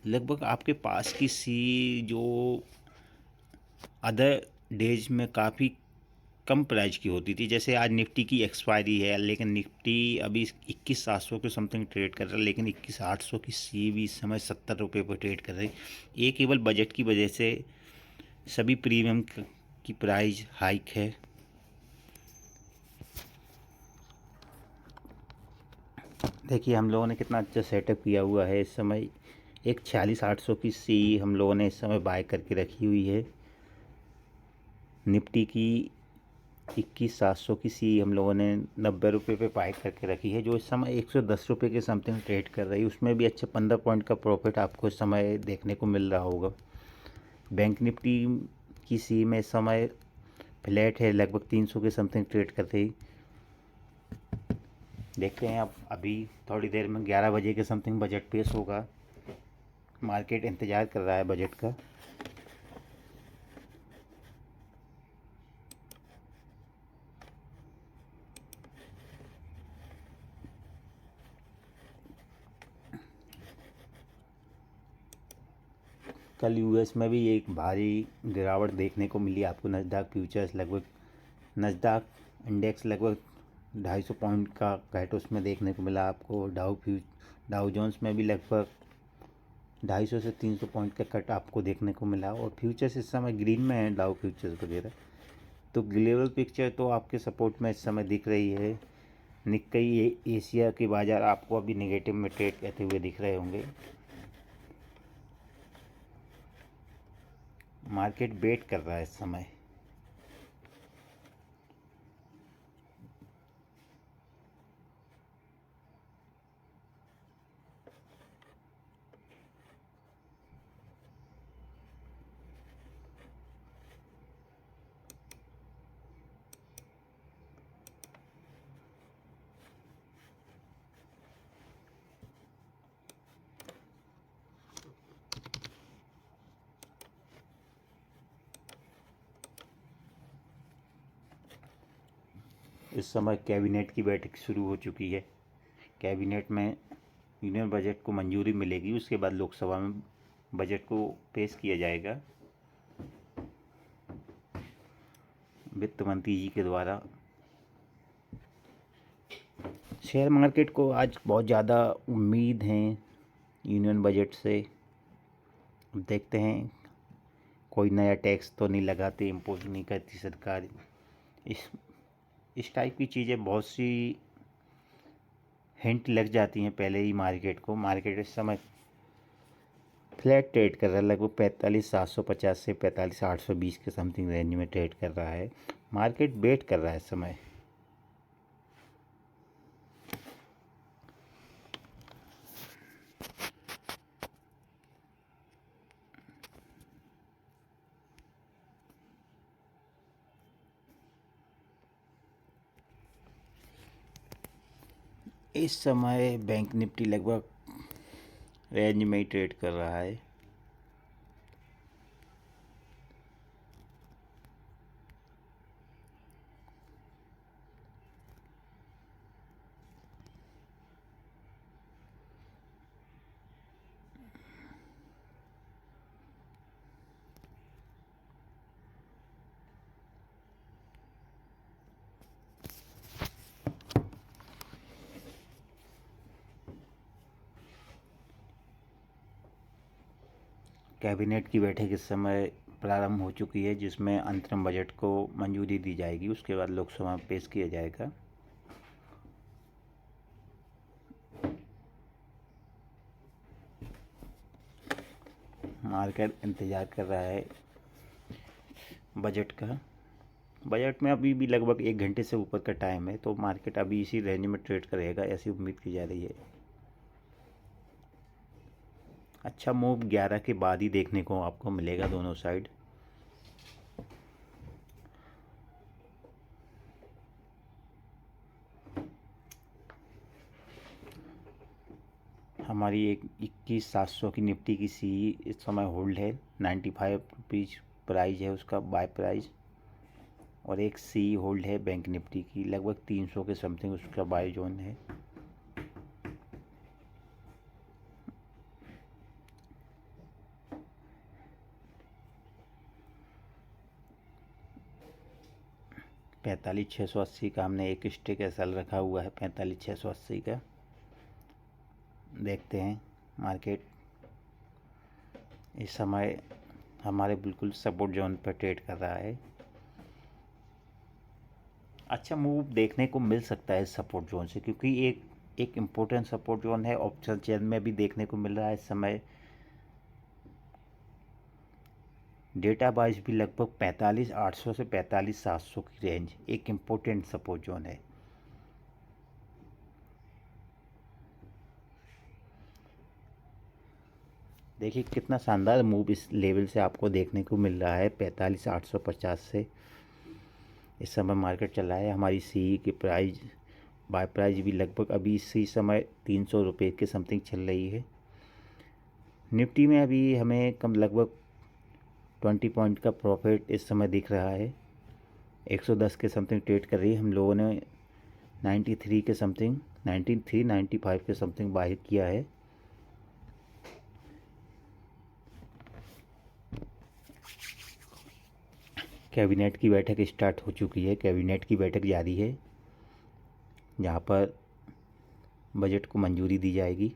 लगभग आपके पास की सी जो अदर डेज में काफ़ी कम प्राइस की होती थी, जैसे आज निफ्टी की एक्सपायरी है लेकिन निफ्टी अभी 21,700 के समथिंग ट्रेड कर रहा है, लेकिन 21,800 की सी भी इस समय 70 रुपये पर ट्रेड कर रही है। ये केवल बजट की वजह से सभी प्रीमियम की प्राइस हाइक है। देखिए हम लोगों ने कितना अच्छा सेटअप किया हुआ है इस समय। एक 46,800 की सी हम लोगों ने इस समय बाय करके रखी हुई है। निफ्टी की 21,700 की सी हम लोगों ने 90 रुपये पे बाय करके रखी है, जो इस समय 110 रुपये के समथिंग ट्रेड कर रही है। उसमें भी अच्छा 15 पॉइंट का प्रॉफिट आपको इस समय देखने को मिल रहा होगा। बैंक निफ्टी की सी में इस समय फ्लैट है, लगभग 300 के समथिंग ट्रेड कर रही। देखते हैं अब अभी थोड़ी देर में 11 बजे के समथिंग बजट पेश होगा, मार्केट इंतज़ार कर रहा है बजट का। कल यूएस में भी एक भारी गिरावट देखने को मिली आपको। नस्डैक फ्यूचर्स लगभग, नस्डैक इंडेक्स लगभग 250 पॉइंट का कट उसमें देखने को मिला आपको। डाउ जोन्स में भी लगभग 250 से 300 पॉइंट का कट आपको देखने को मिला, और फ्यूचर्स इस समय ग्रीन में है, डाउ फ्यूचर्स वगैरह। तो ग्लोबल पिक्चर तो आपके सपोर्ट में इस समय दिख रही है। निक्कई एशिया के बाज़ार आपको अभी नेगेटिव में ट्रेड करते हुए दिख रहे होंगे। मार्केट वेट कर रहा है इस समय। इस समय कैबिनेट की बैठक शुरू हो चुकी है। कैबिनेट में यूनियन बजट को मंजूरी मिलेगी, उसके बाद लोकसभा में बजट को पेश किया जाएगा। वित्त मंत्री जी के द्वारा। शेयर मार्केट को आज बहुत ज़्यादा उम्मीद हैं यूनियन बजट से। अब देखते हैं कोई नया टैक्स तो नहीं लगाते, इम्पोज नहीं करती सरकार। इस टाइप की चीज़ें बहुत सी हिंट लग जाती हैं पहले ही मार्केट को। मार्केट इस समय फ्लैट ट्रेड कर रहा है, लगभग 45,750 से 45,820 के समथिंग रेंज में ट्रेड कर रहा है। मार्केट वेट कर रहा है इस समय। इस समय बैंक निफ्टी लगभग रेंज में ही ट्रेड कर रहा है। कैबिनेट की बैठक इस समय प्रारंभ हो चुकी है, जिसमें अंतरिम बजट को मंजूरी दी जाएगी। उसके बाद लोकसभा में पेश किया जाएगा। मार्केट इंतज़ार कर रहा है बजट का। बजट में अभी भी लगभग 1 घंटे से ऊपर का टाइम है, तो मार्केट अभी इसी रेंज में ट्रेड करेगा, ऐसी उम्मीद की जा रही है। अच्छा मूव 11 के बाद ही देखने को आपको मिलेगा दोनों साइड। हमारी एक 21,700 की निफ्टी की सी इस समय होल्ड है। 95 रुपीज़ प्राइस है उसका, बाय प्राइस। और एक सी होल्ड है बैंक निफ्टी की, लगभग 300 के समथिंग उसका बाय जोन है। पैंतालीस 680 का हमने एक स्टिक एसएल रखा हुआ है, 45 680 का। देखते हैं मार्केट इस समय हमारे बिल्कुल सपोर्ट जोन पर ट्रेड कर रहा है। अच्छा मूव देखने को मिल सकता है सपोर्ट जोन से, क्योंकि एक इम्पोर्टेंट सपोर्ट जोन है ऑप्शन चेन में भी देखने को मिल रहा है इस समय। डेटा वाइज भी लगभग 45,800 से 45,700 की रेंज एक इम्पोर्टेंट सपोर्ट जोन है। देखिए कितना शानदार मूव इस लेवल से आपको देखने को मिल रहा है, 45,850 से इस समय मार्केट चल रहा है। हमारी सी की प्राइस बाय प्राइस भी लगभग अभी इसी समय 300 रुपये के समथिंग चल रही है। निफ्टी में अभी हमें कम लगभग 20 पॉइंट का प्रॉफिट इस समय दिख रहा है। 110 के समथिंग ट्रेड कर रही है। हम लोगों ने 93 के समथिंग 93 95 के समथिंग बाय किया है। कैबिनेट की बैठक स्टार्ट हो चुकी है। कैबिनेट की बैठक जारी है, जहाँ पर बजट को मंजूरी दी जाएगी।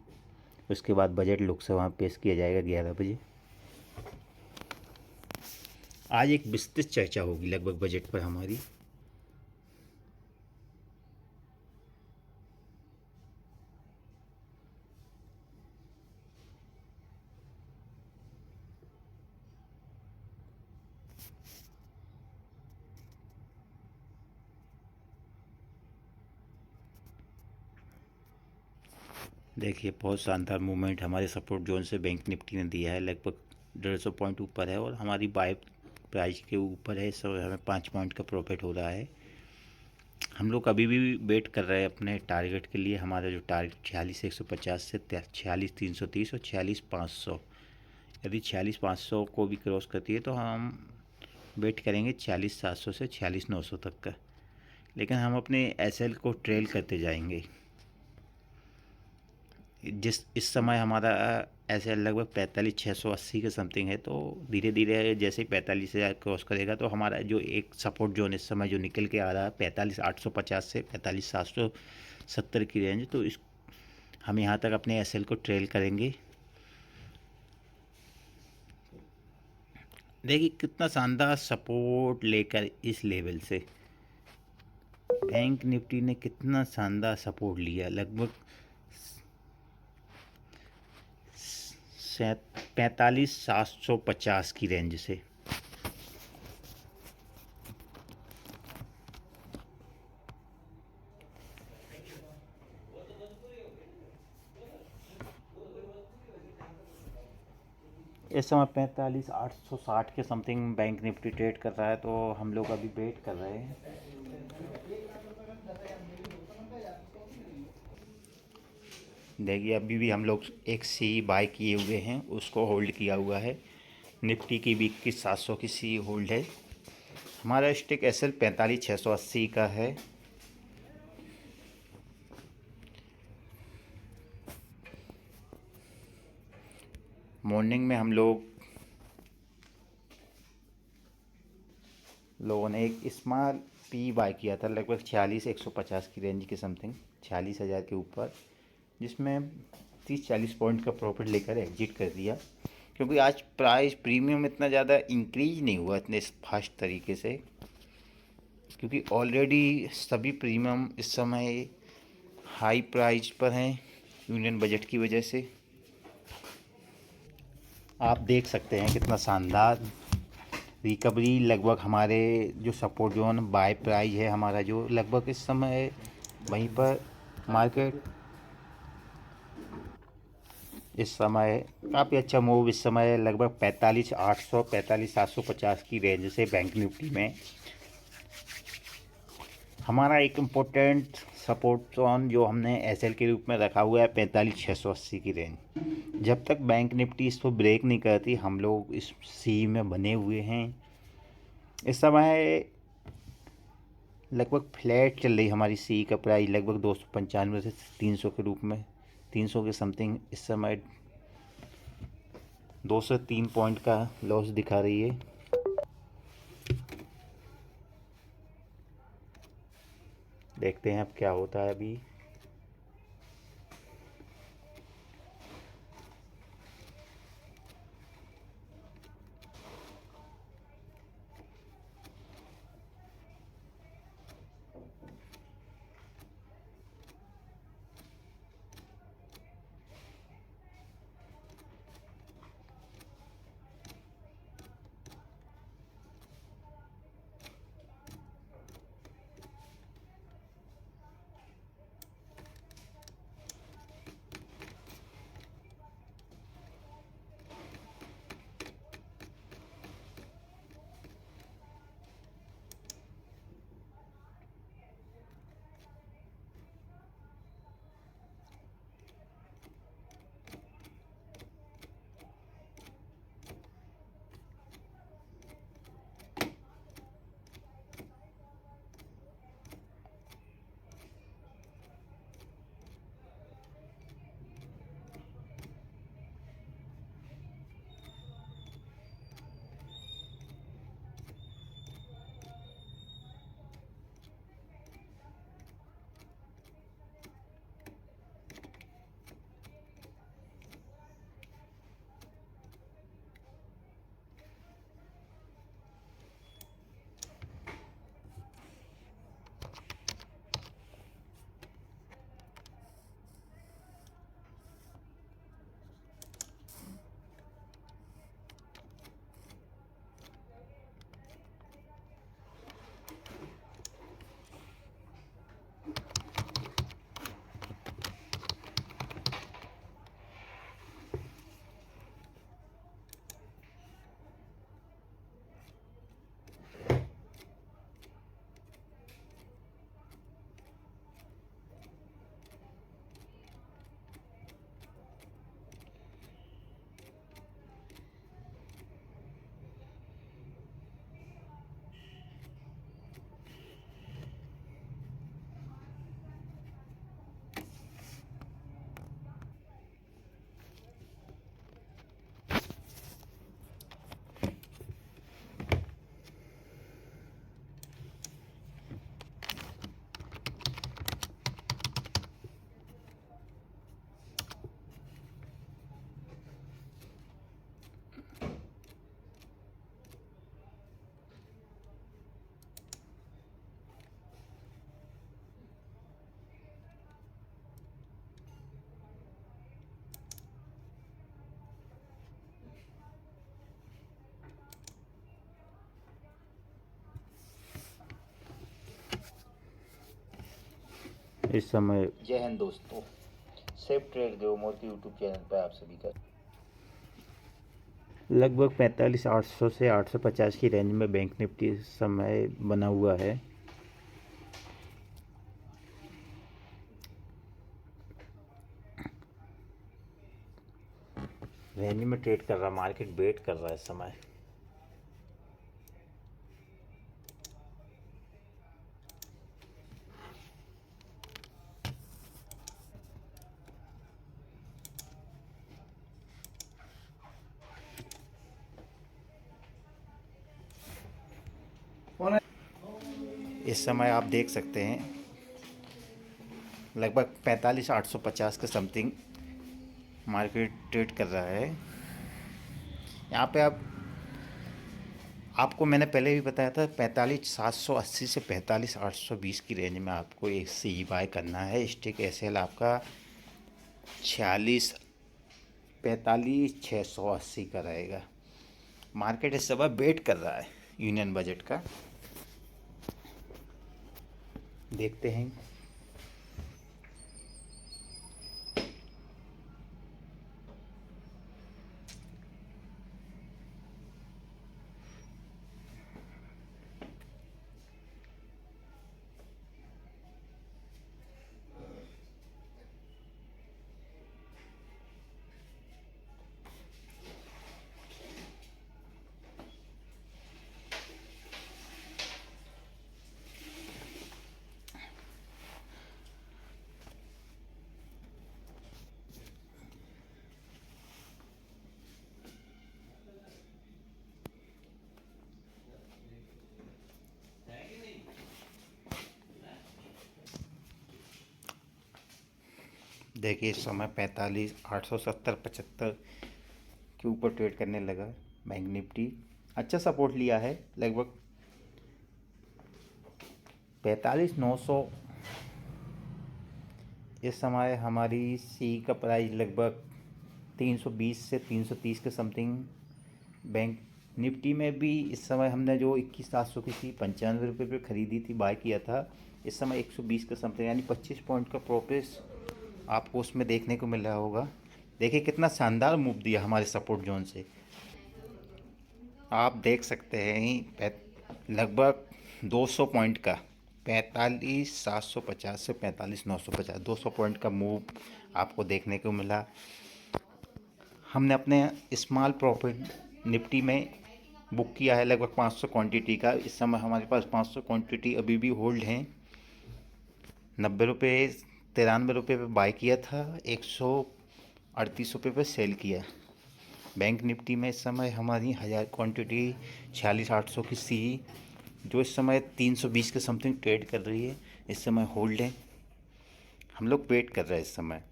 उसके बाद बजट लोकसभा में पेश किया जाएगा 11 बजे। आज एक विस्तृत चर्चा होगी लगभग बजट पर हमारी। देखिए बहुत शानदार मूवमेंट हमारे सपोर्ट जोन से बैंक निफ्टी ने दिया है, लगभग 150 पॉइंट ऊपर है और हमारी बाय प्राइस के ऊपर है। सो हमें 5 पॉइंट का प्रॉफिट हो रहा है। हम लोग अभी भी वेट कर रहे हैं अपने टारगेट के लिए। हमारा जो टारगेट 46,150 से 46,330 और 46,500, यदि 46,500 को भी क्रॉस करती है तो हम वेट करेंगे 46,700 से 46,900 तक का। लेकिन हम अपने एसएल को ट्रेल करते जाएंगे। इस समय हमारा ऐसे लगभग 45,680 के समथिंग है। तो धीरे धीरे जैसे ही 45,000 क्रॉस करेगा तो हमारा जो एक सपोर्ट जोन इस समय जो निकल के आ रहा है 45,850 से 45,770 की रेंज, तो इस हम यहाँ तक अपने एसएल को ट्रेल करेंगे। देखिए कितना शानदार सपोर्ट लेकर इस लेवल से बैंक निफ्टी ने कितना शानदार सपोर्ट लिया, लगभग 45,750 की रेंज से। इस समय 45,860 के समथिंग बैंक निफ्टी ट्रेड कर रहा है, तो हम लोग अभी वेट कर रहे हैं। देखिए अभी भी हम लोग एक सी बाय किए हुए हैं, उसको होल्ड किया हुआ है। निफ्टी की भी 21,700 की सी होल्ड है। हमारा स्टिक एसएल 45,680 का है। मॉर्निंग में हम लोगों ने एक स्मॉल पी बाय किया था लगभग 46,150 की रेंज के समथिंग, 46,000 के ऊपर, जिसमें 30-40 पॉइंट का प्रॉफिट लेकर एग्जिट कर दिया। क्योंकि आज प्राइस प्रीमियम इतना ज़्यादा इंक्रीज नहीं हुआ इतने फास्ट तरीके से, क्योंकि ऑलरेडी सभी प्रीमियम इस समय हाई प्राइस पर हैं यूनियन बजट की वजह से। आप देख सकते हैं कितना शानदार रिकवरी। लगभग हमारे जो सपोर्ट जोन बाय प्राइस है हमारा, जो लगभग इस समय वहीं पर मार्केट इस समय काफ़ी अच्छा मूव इस समय लगभग 45,800 45,750 की रेंज से बैंक निफ्टी में। हमारा एक इम्पोर्टेंट सपोर्ट जोन जो हमने एसएल के रूप में रखा हुआ है 45,680 की रेंज। जब तक बैंक निफ्टी इसको ब्रेक नहीं करती हम लोग इस सी में बने हुए हैं। इस समय लगभग फ्लैट चल रही हमारी सी का प्राइस, लगभग 295 से 300 के रूप में, 300 के समथिंग इस समय 2 से 3 पॉइंट का लॉस दिखा रही है। देखते हैं अब क्या होता है अभी। इस समय जय हिंद दोस्तों, सेफ ट्रेड ग्रोमोर के यूट्यूब चैनल पर आप सभी का लगभग 45,800 से 850 की रेंज में बैंक निफ्टी इस समय बना हुआ है। रेंज में ट्रेड कर रहा, मार्केट वेट कर रहा है इस समय। इस समय आप देख सकते हैं लगभग 45,850 के समथिंग मार्केट ट्रेड कर रहा है। यहाँ पे आपको मैंने पहले भी बताया था 45,780 से 45,820 की रेंज में आपको एक सी बाय करना है। स्टिक एसएल आपका 45,680 का रहेगा। मार्केट इस समय वेट कर रहा है यूनियन बजट का, देखते हैं। देखिए इस समय 45,870-75 के ऊपर ट्रेड करने लगा। बैंक निफ्टी अच्छा सपोर्ट लिया है, लगभग 45,900। इस समय हमारी सी का प्राइस लगभग 320 से 330 के समथिंग। बैंक निफ्टी में भी इस समय हमने जो 21,700 की थी 95 रुपये पर ख़रीदी थी, बाय किया था। इस समय 120 के समथिंग, यानी 25 पॉइंट का प्रॉफिट आपको उसमें देखने को मिल रहा होगा। देखिए कितना शानदार मूव दिया हमारे सपोर्ट जोन से। आप देख सकते हैं लगभग 200 पॉइंट का, 45,750 से 45,950, 200 पॉइंट का मूव आपको देखने को मिला। हमने अपने स्मॉल प्रॉफिट निफ्टी में बुक किया है लगभग 500 क्वांटिटी का। इस समय हमारे पास 500 क्वांटिटी अभी भी होल्ड हैं। 90 रुपये 93 रुपये पर बाय किया था, 138 रुपये पर सेल किया। बैंक निफ्टी में इस समय हमारी 1000 क्वांटिटी 46,800 की सी, जो इस समय 320 के समथिंग ट्रेड कर रही है, इस समय होल्ड है। हम लोग वेट कर रहे हैं इस समय।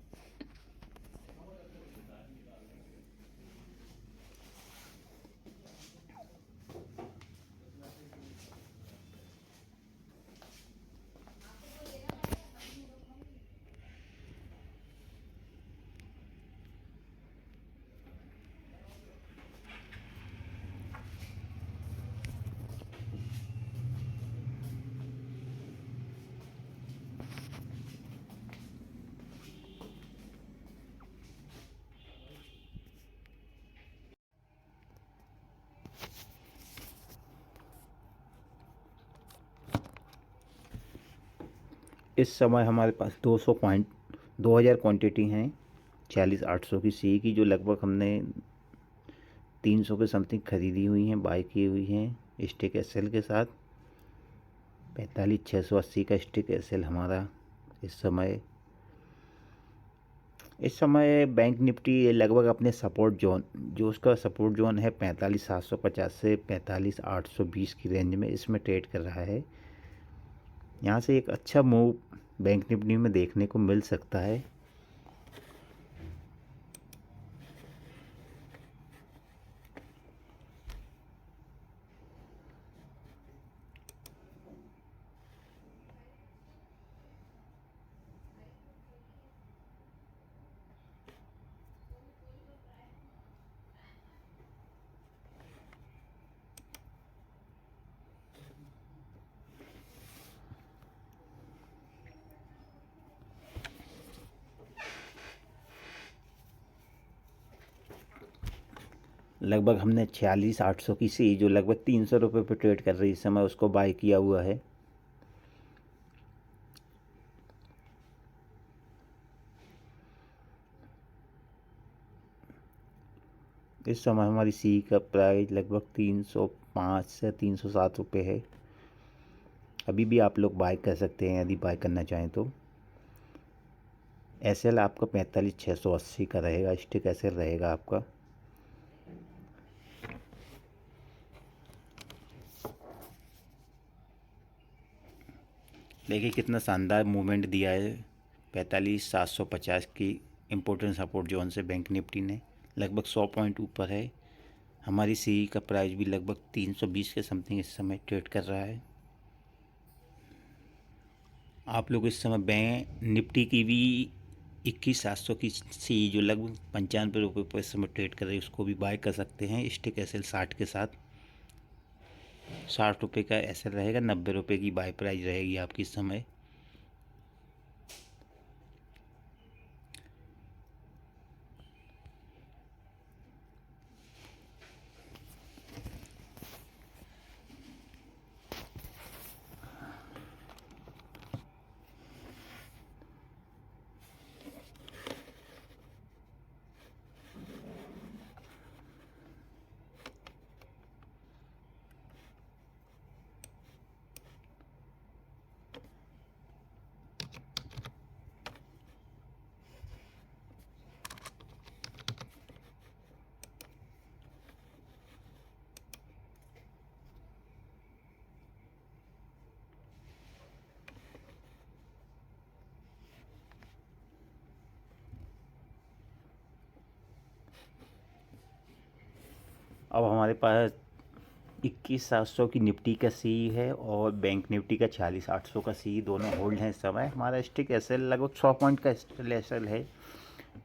इस समय हमारे पास 2,000 क्वांटिटी हैं 46,800 की सी की, जो लगभग हमने 300 के समथिंग ख़रीदी हुई हैं, बाय की हुई हैं स्टिक एसएल के साथ। 45,680 का स्टिक एसएल हमारा इस समय बैंक निफ्टी लगभग अपने सपोर्ट जोन, जो उसका सपोर्ट जोन है 45,750 से 45,820 की रेंज में, इसमें ट्रेड कर रहा है। यहाँ से एक अच्छा मूव बैंक निफ्टी में देखने को मिल सकता है। लगभग हमने 46,800 की सी जो लगभग 300 रुपये पर ट्रेड कर रही इस समय उसको बाय किया हुआ है। इस समय हमारी सी का प्राइस लगभग 305 से 307 रुपये है। अभी भी आप लोग बाय कर सकते हैं यदि बाय करना चाहें तो। एसएल आपका 45,680 का रहेगा, स्टिक एसएल रहेगा आपका। देखिए कितना शानदार मूवमेंट दिया है 45,750 की इम्पोर्टेंट सपोर्ट जोन से बैंक निफ्टी ने, लगभग 100 पॉइंट ऊपर है। हमारी सी का प्राइस भी लगभग 320 के समथिंग इस समय ट्रेड कर रहा है। आप लोग इस समय बैंक निफ्टी की भी 21,700 की सी जो लगभग 95 रुपये पर इस समय ट्रेड कर रही है उसको भी बाय कर सकते हैं स्टिक एसएल 60 के साथ। 60 रुपये का एसएल रहेगा, 90 रुपये की बाय प्राइस रहेगी आपकी इस समय। अब हमारे पास 21,700 की निफ्टी का सी है और बैंक निफ्टी का 46,800 का सी दोनों होल्ड हैं इस समय। हमारा स्टिक एसएल लगभग 100 पॉइंट का एसएल है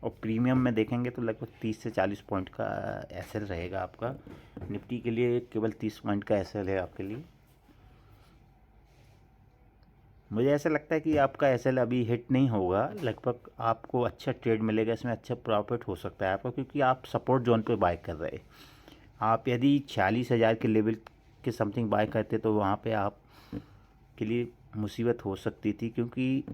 और प्रीमियम में देखेंगे तो लगभग 30 से 40 पॉइंट का एसएल रहेगा आपका। निफ्टी के लिए केवल 30 पॉइंट का एसएल है आपके लिए। मुझे ऐसा लगता है कि आपका एसएल अभी हिट नहीं होगा, लगभग आपको अच्छा ट्रेड मिलेगा इसमें, अच्छा प्रॉफिट हो सकता है आपका, क्योंकि आप सपोर्ट जोन पे बाय कर रहे हैं। आप यदि 46,000 के लेवल के समथिंग बाय करते तो वहाँ पे आप के लिए मुसीबत हो सकती थी, क्योंकि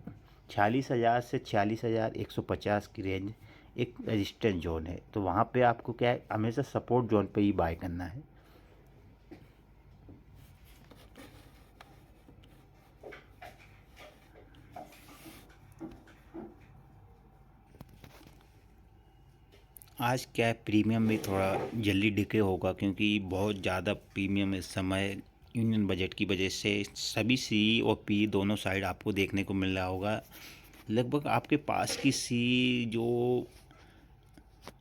46,000 से 46,150 की रेंज एक रेजिस्टेंस जोन है। तो वहाँ पे आपको क्या है, हमेशा सपोर्ट जोन पे ही बाय करना है। आज क्या है, प्रीमियम भी थोड़ा जल्दी डिके होगा क्योंकि बहुत ज़्यादा प्रीमियम इस समय यूनियन बजट की वजह से सभी सी और पी दोनों साइड आपको देखने को मिल रहा होगा। लगभग आपके पास की सी जो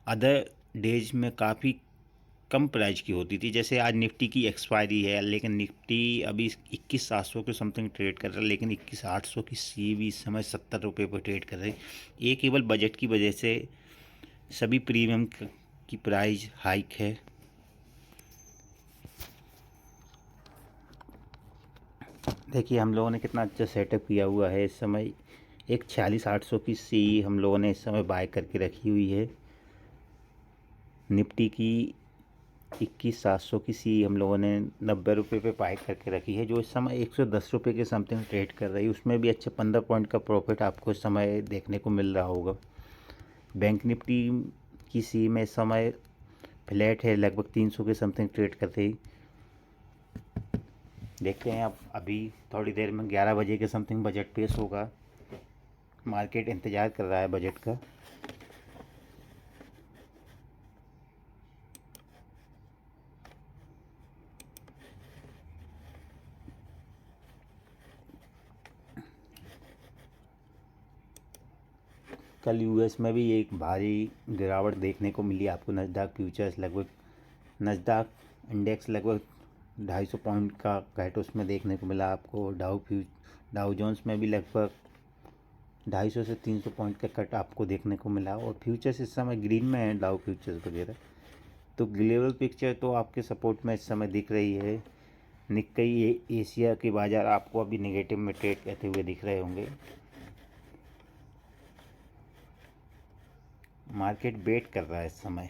अदर डेज में काफ़ी कम प्राइस की होती थी, जैसे आज निफ्टी की एक्सपायरी है लेकिन निफ्टी अभी 21,700 के समथिंग ट्रेड कर रहा है, लेकिन 21,800 की सी भी इस समय 70 रुपये पर ट्रेड कर रही है। ये केवल बजट की वजह से सभी प्रीमियम की प्राइस हाइक है। देखिए हम लोगों ने कितना अच्छा सेटअप किया हुआ है इस समय। एक 46,800 की सी हम लोगों ने इस समय बाय करके रखी हुई है। निफ्टी की 21,700 की सी हम लोगों ने 90 रुपये पे बाय करके रखी है, जो इस समय 110 रुपये के समथिंग ट्रेड कर रही है। उसमें भी अच्छे 15 पॉइंट का प्रॉफिट आपको इस समय देखने को मिल रहा होगा। बैंक निफ्टी की सी में इस समय फ्लैट है, लगभग 300 के समथिंग ट्रेड कर रही। देखते हैं अब अभी थोड़ी देर में 11 बजे के समथिंग बजट पेश होगा। मार्केट इंतज़ार कर रहा है बजट का। कल यूएस में भी एक भारी गिरावट देखने को मिली आपको। नस्डैक फ्यूचर्स लगभग, नस्डैक इंडेक्स लगभग 250 पॉइंट का कट उसमें देखने को मिला आपको। डाउ जोन्स में भी लगभग 250 से 300 पॉइंट का कट आपको देखने को मिला और फ्यूचर्स इस समय ग्रीन में है, डाउ फ्यूचर्स वगैरह। तो ग्लोबल पिक्चर तो आपके सपोर्ट में इस समय दिख रही है। निक्कई एशिया के बाज़ार आपको अभी नेगेटिव में ट्रेड करते हुए दिख रहे होंगे। मार्केट वेट कर रहा है इस समय।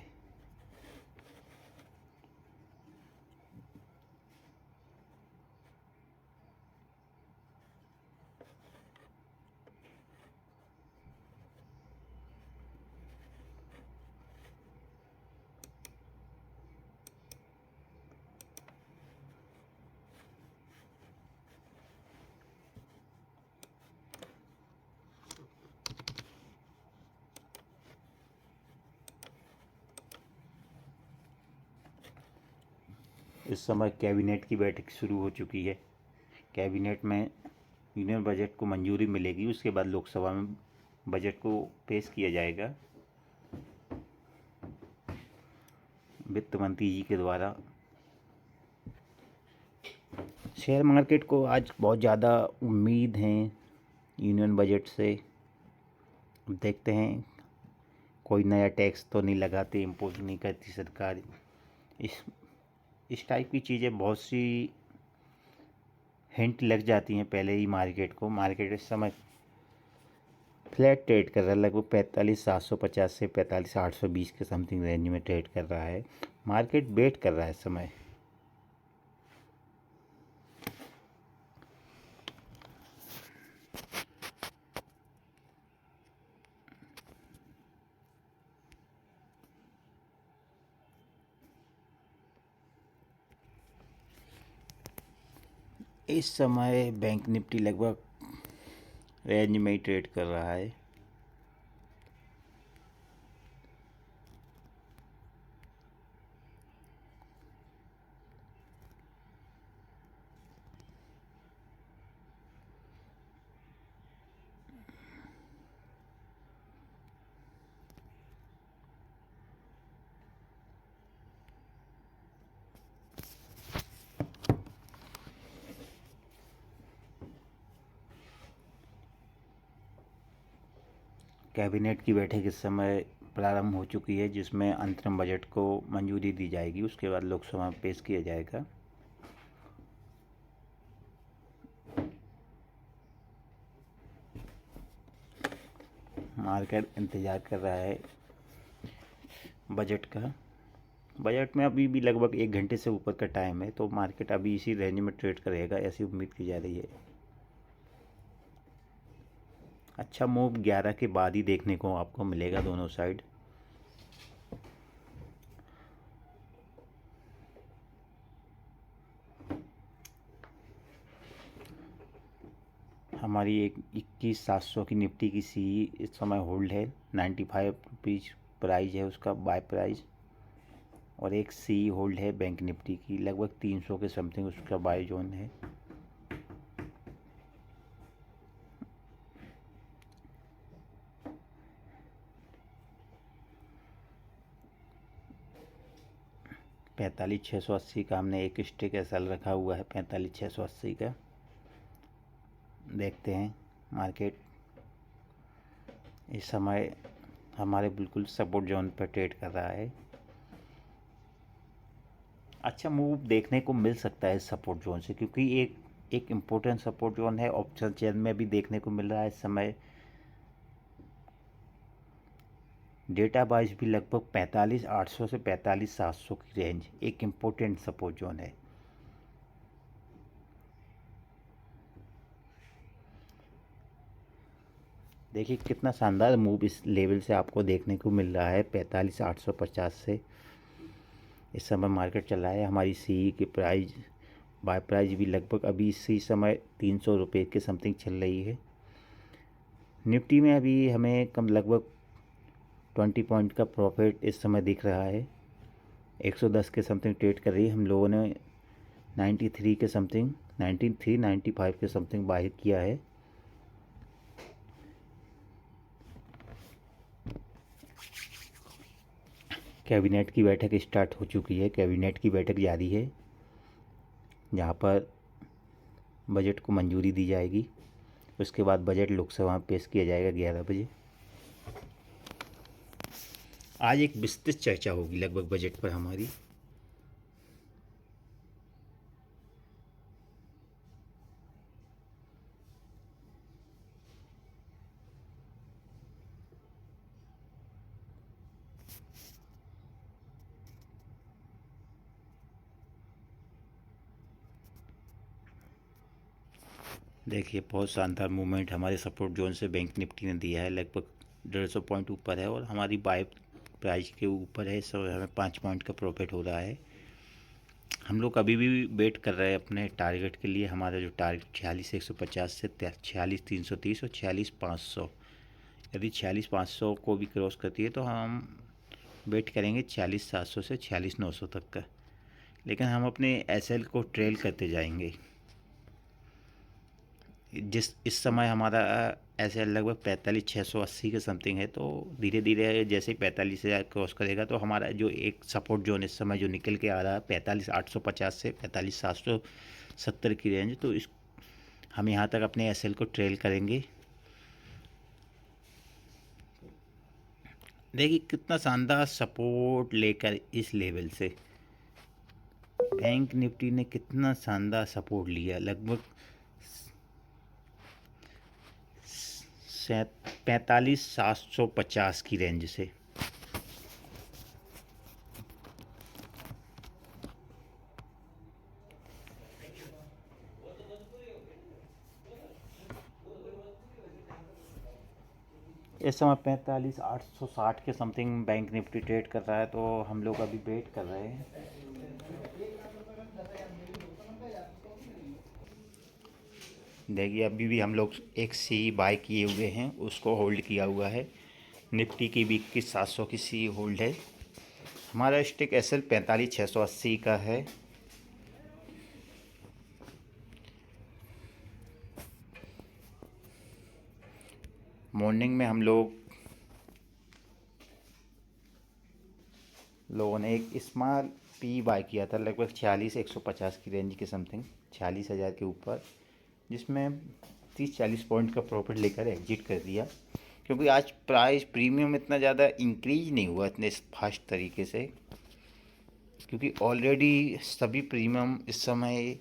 इस समय कैबिनेट की बैठक शुरू हो चुकी है। कैबिनेट में यूनियन बजट को मंजूरी मिलेगी, उसके बाद लोकसभा में बजट को पेश किया जाएगा वित्त मंत्री जी के द्वारा। शेयर मार्केट को आज बहुत ज़्यादा उम्मीद हैं यूनियन बजट से। देखते हैं कोई नया टैक्स तो नहीं लगाते, इम्पोज नहीं करती सरकार। इस टाइप की चीज़ें बहुत सी हिंट लग जाती हैं पहले ही मार्केट को। मार्केट इस समय फ्लैट ट्रेड कर रहा है, लगभग 45,750 से 45,820 के समथिंग रेंज में ट्रेड कर रहा है। मार्केट वेट कर रहा है इस समय। इस समय बैंक निफ्टी लगभग रेंज में ही ट्रेड कर रहा है। कैबिनेट की बैठक इस समय प्रारंभ हो चुकी है, जिसमें अंतरिम बजट को मंजूरी दी जाएगी, उसके बाद लोकसभा में पेश किया जाएगा। मार्केट इंतज़ार कर रहा है बजट का। बजट में अभी भी लगभग 1 घंटे से ऊपर का टाइम है, तो मार्केट अभी इसी रेंज में ट्रेड करेगा, ऐसी उम्मीद की जा रही है। अच्छा मूव 11 के बाद ही देखने को आपको मिलेगा दोनों साइड। हमारी एक 21,700 की निफ्टी की सी इस समय होल्ड है। 95 रुपीज़ प्राइस है उसका, बाय प्राइस। और एक सी होल्ड है बैंक निफ्टी की, लगभग 300 के समथिंग उसका बाय जोन है। पैंतालीस 680 का हमने एक स्टिक एसएल रखा हुआ है, 45 680 का। देखते हैं मार्केट इस समय हमारे बिल्कुल सपोर्ट जोन पर ट्रेड कर रहा है। अच्छा मूव देखने को मिल सकता है सपोर्ट जोन से, क्योंकि एक इम्पोर्टेंट सपोर्ट जोन है ऑप्शन चेन में भी देखने को मिल रहा है इस समय। डेटा वाइज भी लगभग 45,800 से 45,700 की रेंज एक इम्पोर्टेंट सपोर्ट जोन है। देखिए कितना शानदार मूव इस लेवल से आपको देखने को मिल रहा है, 45,850 से इस समय मार्केट चल रहा है। हमारी सी की प्राइस बाय प्राइस भी लगभग अभी इसी समय 300 रुपये के समथिंग चल रही है। निफ्टी में अभी हमें कम लगभग 20 पॉइंट का प्रॉफिट इस समय दिख रहा है। 110 के समथिंग ट्रेड कर रही है। हम लोगों ने 93 के समथिंग 93 95 के समथिंग बाय किया है। कैबिनेट की बैठक स्टार्ट हो चुकी है। कैबिनेट की बैठक जारी है, जहाँ पर बजट को मंजूरी दी जाएगी। उसके बाद बजट लोकसभा में पेश किया जाएगा 11 बजे। आज एक विस्तृत चर्चा होगी लगभग बजट पर हमारी। देखिए बहुत शानदार मूवमेंट हमारे सपोर्ट जोन से बैंक निफ्टी ने दिया है, लगभग 150 पॉइंट ऊपर है और हमारी बाय प्राइस के ऊपर है। सो हमें 5 पॉइंट का प्रॉफिट हो रहा है। हम लोग अभी भी वेट कर रहे हैं अपने टारगेट के लिए। हमारा जो टारगेट 46,150 से 46,330 और 46,500, यदि 46,500 को भी क्रॉस करती है तो हम वेट करेंगे 46,700 से 46,900 तक का। लेकिन हम अपने एसएल को ट्रेल करते जाएंगे। इस समय हमारा एसएल लगभग 45,680 के समथिंग है, तो धीरे धीरे जैसे 45,000 क्रॉस करेगा तो हमारा जो एक सपोर्ट जोन इस समय जो निकल के आ रहा है 45,850 से 45,770 की रेंज, तो इस हम यहाँ तक अपने एसएल को ट्रेल करेंगे। देखिए कितना शानदार सपोर्ट लेकर इस लेवल से बैंक निफ्टी ने कितना शानदार सपोर्ट लिया, लगभग 45,750 की रेंज से। इस समय 45,860 के समथिंग बैंक निफ्टी ट्रेड कर रहा है, तो हम लोग अभी वेट कर रहे हैं। देखिए अभी भी हम लोग एक सी बाय किए हुए हैं, उसको होल्ड किया हुआ है। निफ्टी की भी 21,700 की सी होल्ड है। हमारा स्टिक एसएल 45,680 का है। मॉर्निंग में हम लोगों ने एक स्मॉल पी बाय किया था लगभग 46,150 की रेंज के समथिंग, 46,000 के ऊपर, जिसमें 30-40 पॉइंट का प्रॉफिट लेकर एग्जिट कर दिया, क्योंकि आज प्राइस प्रीमियम इतना ज़्यादा इंक्रीज नहीं हुआ इतने फास्ट तरीके से, क्योंकि ऑलरेडी सभी प्रीमियम इस समय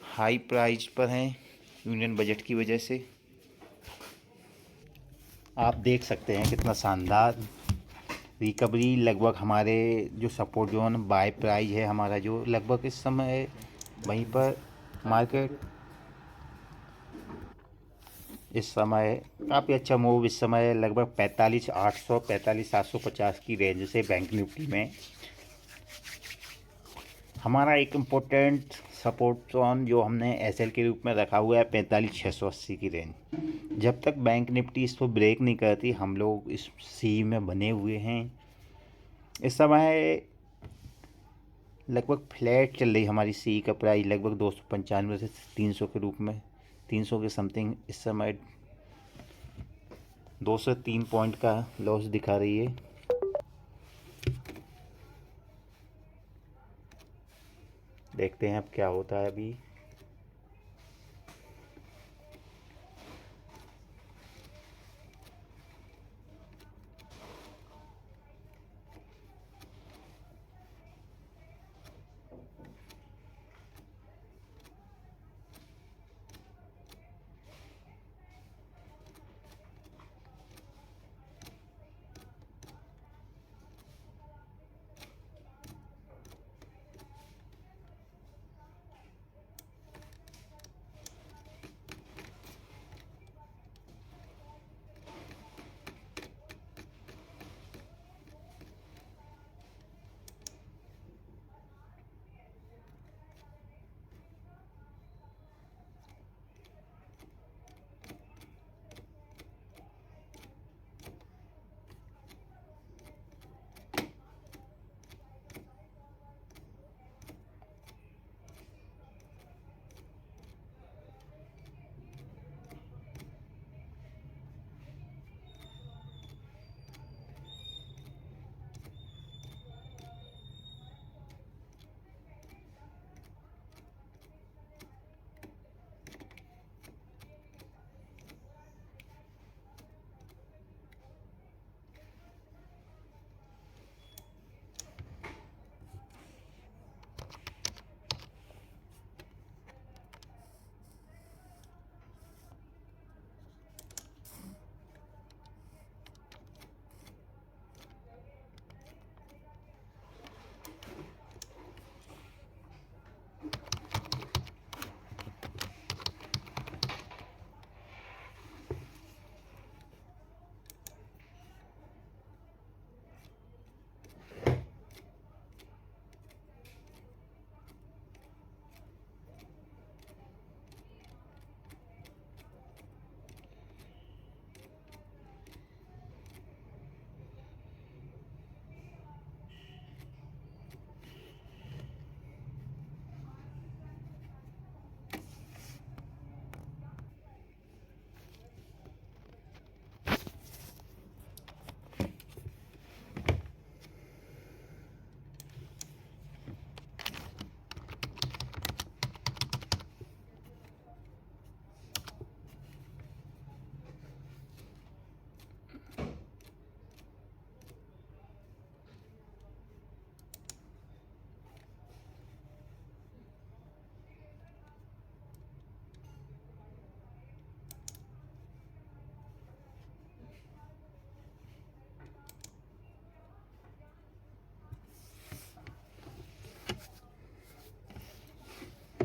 हाई प्राइस पर हैं यूनियन बजट की वजह से। आप देख सकते हैं कितना शानदार रिकवरी, लगभग हमारे जो सपोर्ट जोन बाय प्राइस है हमारा जो लगभग इस समय वहीं पर मार्केट इस समय काफ़ी अच्छा मूव इस समय लगभग 45,800 45,750 की रेंज से बैंक निफ्टी में हमारा एक इम्पोर्टेंट सपोर्ट जोन जो हमने एसएल के रूप में रखा हुआ है 45,680 की रेंज। जब तक बैंक निफ्टी इसको ब्रेक नहीं करती हम लोग इस सी में बने हुए हैं। इस समय लगभग फ्लैट चल रही हमारी सी का प्राइस लगभग 295 से 300 के रूप में, 300 के समथिंग इस समय 2 से 3 पॉइंट का लॉस दिखा रही है। देखते हैं अब क्या होता है अभी।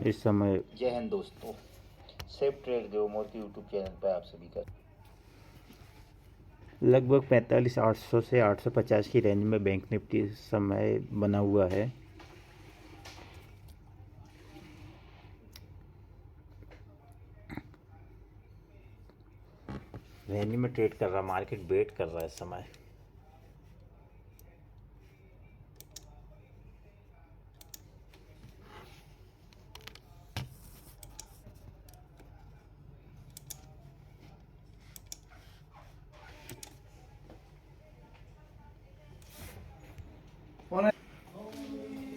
इस समय जय हिंद दोस्तों, सेफ ट्रेड ग्रोमोर के यूट्यूब चैनल पर आप सभी का लगभग 45,800 से 850 की रेंज में बैंक निफ्टी इस समय बना हुआ है। रेंज में ट्रेड कर रहा, मार्केट वेट कर रहा है इस समय।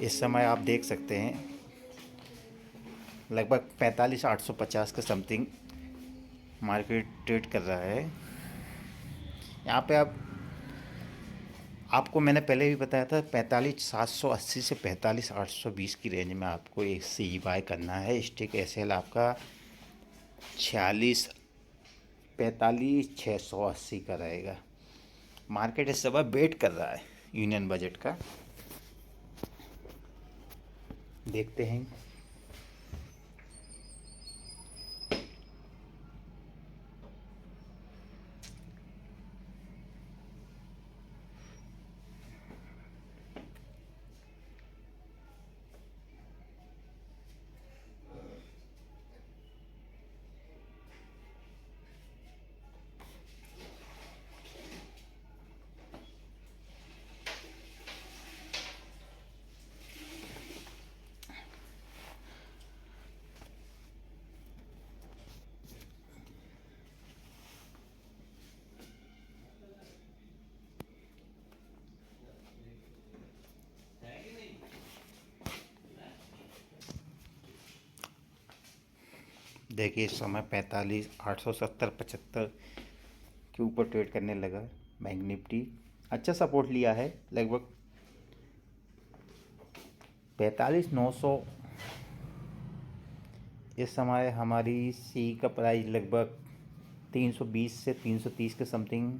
इस समय आप देख सकते हैं लगभग 45,850 के समथिंग मार्केट ट्रेड कर रहा है। यहाँ पे आपको मैंने पहले भी बताया था 45,780 से 45,820 की रेंज में आपको एक सी बाय करना है। स्टिक एसएल आपका 45,680 का रहेगा। मार्केट इस समय वेट कर रहा है यूनियन बजट का, देखते हैं। देखिए इस समय 45,870-75 के ऊपर ट्रेड करने लगा। बैंक निफ्टी अच्छा सपोर्ट लिया है, लगभग 45,900। इस समय हमारी सी का प्राइस लगभग 320 से 330 के समथिंग।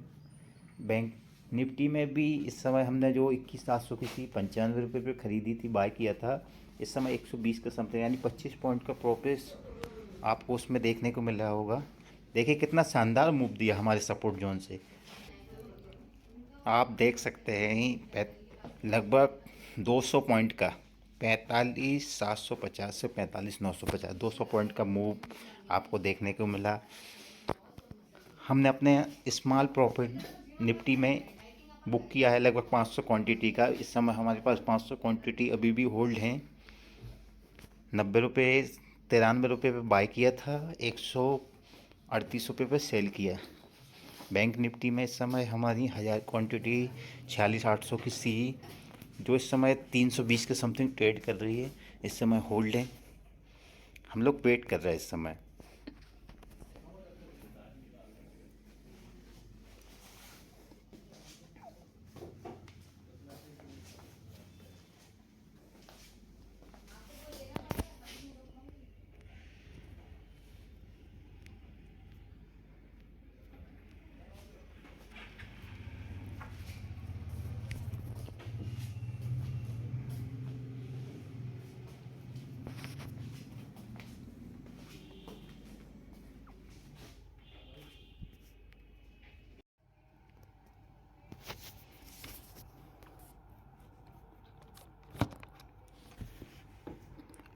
बैंक निफ्टी में भी इस समय हमने जो 21,700 की थी 95 रुपये पर ख़रीदी थी, बाय किया था। इस समय 120 के समथिंग, यानी 25 पॉइंट का प्रॉफिट आपको उसमें देखने को मिल रहा होगा। देखिए कितना शानदार मूव दिया हमारे सपोर्ट जोन से। आप देख सकते हैं लगभग 200 पॉइंट का, 45,750 से 45,950, 200 पॉइंट का मूव आपको देखने को मिला। हमने अपने स्मॉल प्रॉफिट निफ्टी में बुक किया है लगभग 500 क्वांटिटी का। इस समय हमारे पास 500 क्वांटिटी अभी भी होल्ड हैं। 90 रुपये 93 रुपये पे बाय किया था, 138 रुपये पे सेल किया। बैंक निफ्टी में इस समय हमारी 1000 क्वांटिटी 46,800 की सी, जो इस समय 320 के समथिंग ट्रेड कर रही है, इस समय होल्ड है। हम लोग वेट कर रहे हैं इस समय।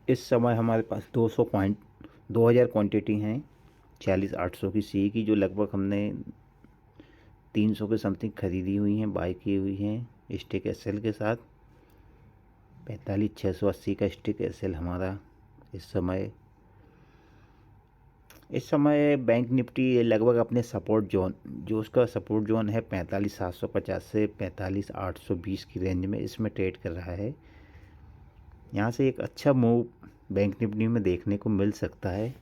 इस समय हमारे पास 2,000 क्वांटिटी हैं 46,800 की सी की, जो लगभग हमने 300 के समथिंग ख़रीदी हुई हैं, बाय की हुई हैं स्टिक एसएल के साथ। 45,680 का स्टिक एसएल हमारा इस समय बैंक निफ्टी लगभग अपने सपोर्ट जोन, जो उसका सपोर्ट जोन है 45,750 से 45,820 की रेंज में, इसमें ट्रेड कर रहा है। यहाँ से एक अच्छा मूव बैंक निफ्टी में देखने को मिल सकता है।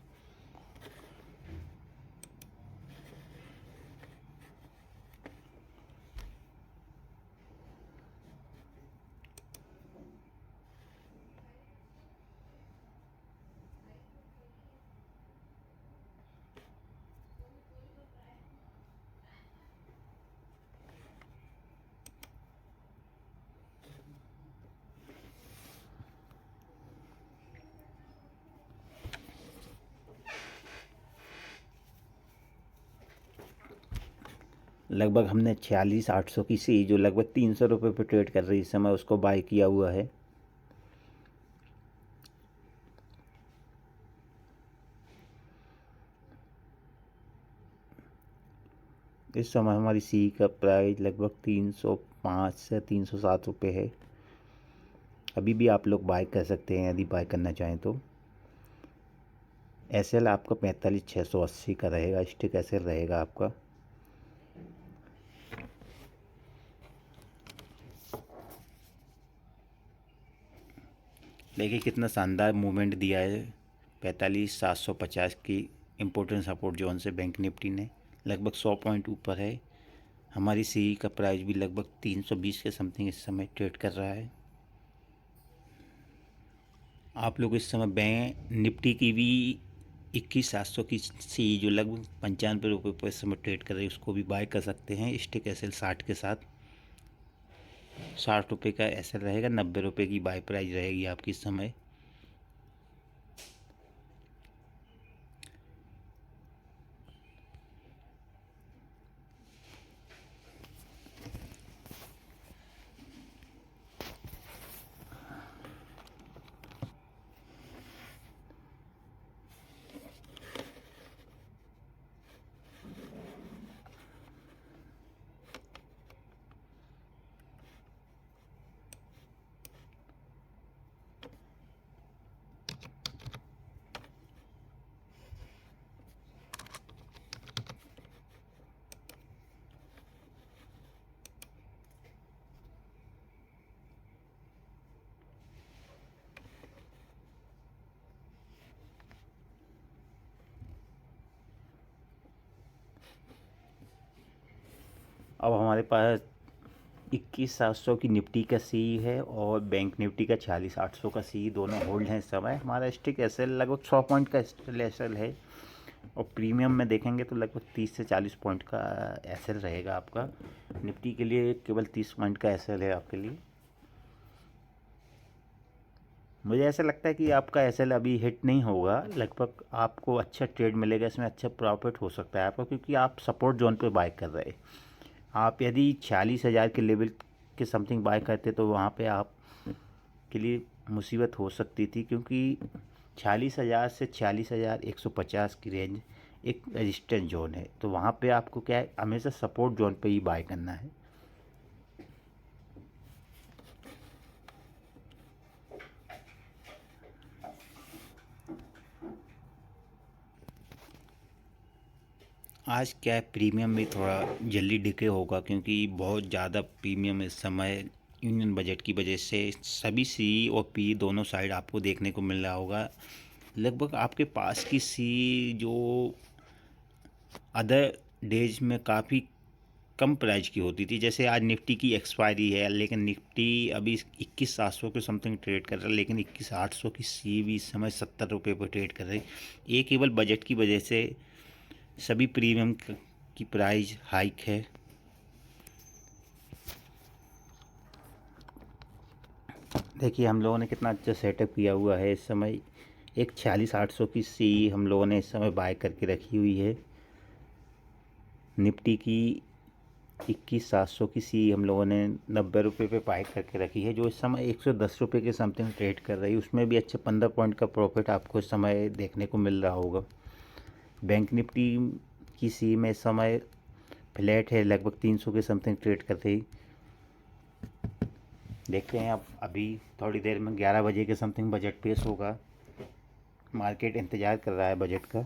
लगभग हमने 46,800 की सी जो लगभग 300 रुपये पर ट्रेड कर रही है इस समय, उसको बाय किया हुआ है। इस समय हमारी सी का प्राइस लगभग 305 से 307 रुपये है। अभी भी आप लोग बाय कर सकते हैं यदि बाय करना चाहें तो। एसएल आपका 45,680 का रहेगा, स्टिक एसएल रहेगा आपका। देखिए कितना शानदार मूवमेंट दिया है 45,750 की इम्पोर्टेंट सपोर्ट जोन से बैंक निफ्टी ने, लगभग 100 पॉइंट ऊपर है। हमारी सी का प्राइस भी लगभग 320 के समथिंग इस समय ट्रेड कर रहा है। आप लोग इस समय बैंक निफ्टी की भी 21,700 की सी जो लगभग 95 रुपये पर इस समय ट्रेड कर रही है, उसको भी बाय कर सकते हैं स्टिक एसएल 60 के साथ। 60 रुपये का एसएल रहेगा, 90 रुपये की बाय प्राइस रहेगी आपकी इस समय। अब हमारे पास 21,700 की निफ्टी का सी है और बैंक निफ्टी का 46,800 का सी, दोनों होल्ड हैं इस समय। हमारा स्टिक एसएल लगभग 100 पॉइंट का एसएल है और प्रीमियम में देखेंगे तो लगभग 30 से 40 पॉइंट का एसएल रहेगा आपका। निफ्टी के लिए केवल 30 पॉइंट का एसएल है आपके लिए। मुझे ऐसा लगता है कि आपका एसएल अभी हिट नहीं होगा, लगभग आपको अच्छा ट्रेड मिलेगा इसमें, अच्छा प्रॉफिट हो सकता है आपका, क्योंकि आप सपोर्ट जोन पे बाय कर रहे हैं। आप यदि 46,000 के लेवल के समथिंग बाय करते तो वहाँ पे आप के लिए मुसीबत हो सकती थी, क्योंकि 46,000 से 46,150 की रेंज एक रेजिस्टेंस जोन है। तो वहाँ पे आपको क्या है, हमेशा सपोर्ट जोन पे ही बाय करना है। आज क्या है, प्रीमियम भी थोड़ा जल्दी डिके होगा, क्योंकि बहुत ज़्यादा प्रीमियम इस समय यूनियन बजट की वजह से सभी सी और पी दोनों साइड आपको देखने को मिल रहा होगा। लगभग आपके पास की सी जो अदर डेज में काफ़ी कम प्राइस की होती थी, जैसे आज निफ्टी की एक्सपायरी है लेकिन निफ्टी अभी 21,700 के समथिंग ट्रेड कर रहा है, लेकिन 21,800 की सी भी इस समय 70 रुपये पर ट्रेड कर रही है। ये केवल बजट की वजह से सभी प्रीमियम की प्राइस हाइक है। देखिए हम लोगों ने कितना अच्छा सेटअप किया हुआ है इस समय। एक 46,800 की सी हम लोगों ने इस समय बाय करके रखी हुई है। निफ्टी की 21,700 की सी हम लोगों ने 90 रुपये पे बाय करके रखी है, जो इस समय 110 रुपये के समथिंग ट्रेड कर रही है। उसमें भी अच्छे 15 पॉइंट का प्रॉफिट आपको इस समय देखने को मिल रहा होगा। बैंक निफ्टी की सी में इस समय फ्लैट है, लगभग 300 के समथिंग ट्रेड कर रही। देखते हैं अब अभी थोड़ी देर में 11 बजे के समथिंग बजट पेश होगा। मार्केट इंतज़ार कर रहा है बजट का।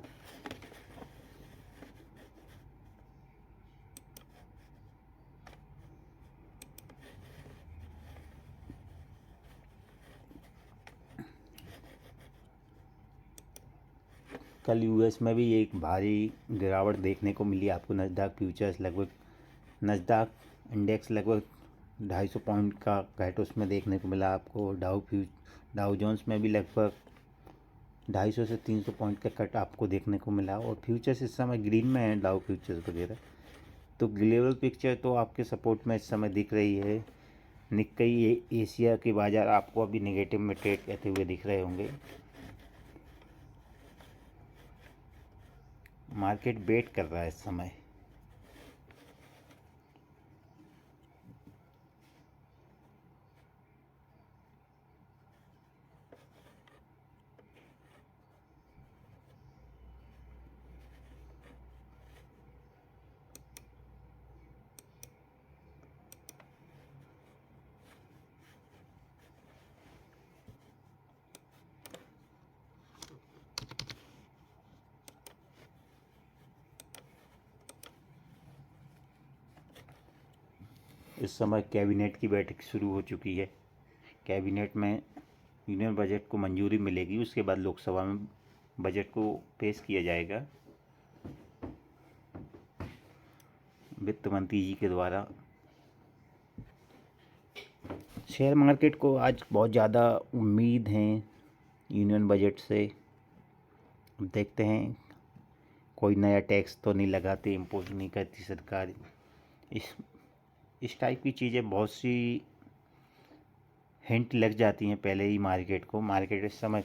कल यूएस में भी एक भारी गिरावट देखने को मिली आपको। नस्डैक फ्यूचर्स लगभग, नस्डैक इंडेक्स लगभग 250 पॉइंट का घट उसमें देखने को मिला आपको। डाउ जोन्स में भी लगभग 250 से 300 पॉइंट का कट आपको देखने को मिला, और फ्यूचर्स इस समय ग्रीन में है, डाउ फ्यूचर्स वगैरह। तो ग्लोबल पिक्चर तो आपके सपोर्ट में इस समय दिख रही है। निक्कई एशिया के बाज़ार आपको अभी नेगेटिव में ट्रेड करते हुए दिख रहे होंगे। मार्केट वेट कर रहा है इस समय। इस समय कैबिनेट की बैठक शुरू हो चुकी है। कैबिनेट में यूनियन बजट को मंजूरी मिलेगी, उसके बाद लोकसभा में बजट को पेश किया जाएगा वित्त मंत्री जी के द्वारा। शेयर मार्केट को आज बहुत ज़्यादा उम्मीद है यूनियन बजट से। देखते हैं कोई नया टैक्स तो नहीं लगाते, इम्पोज नहीं करती सरकार। इस टाइप की चीज़ें बहुत सी हिंट लग जाती हैं पहले ही मार्केट को। मार्केट इस समय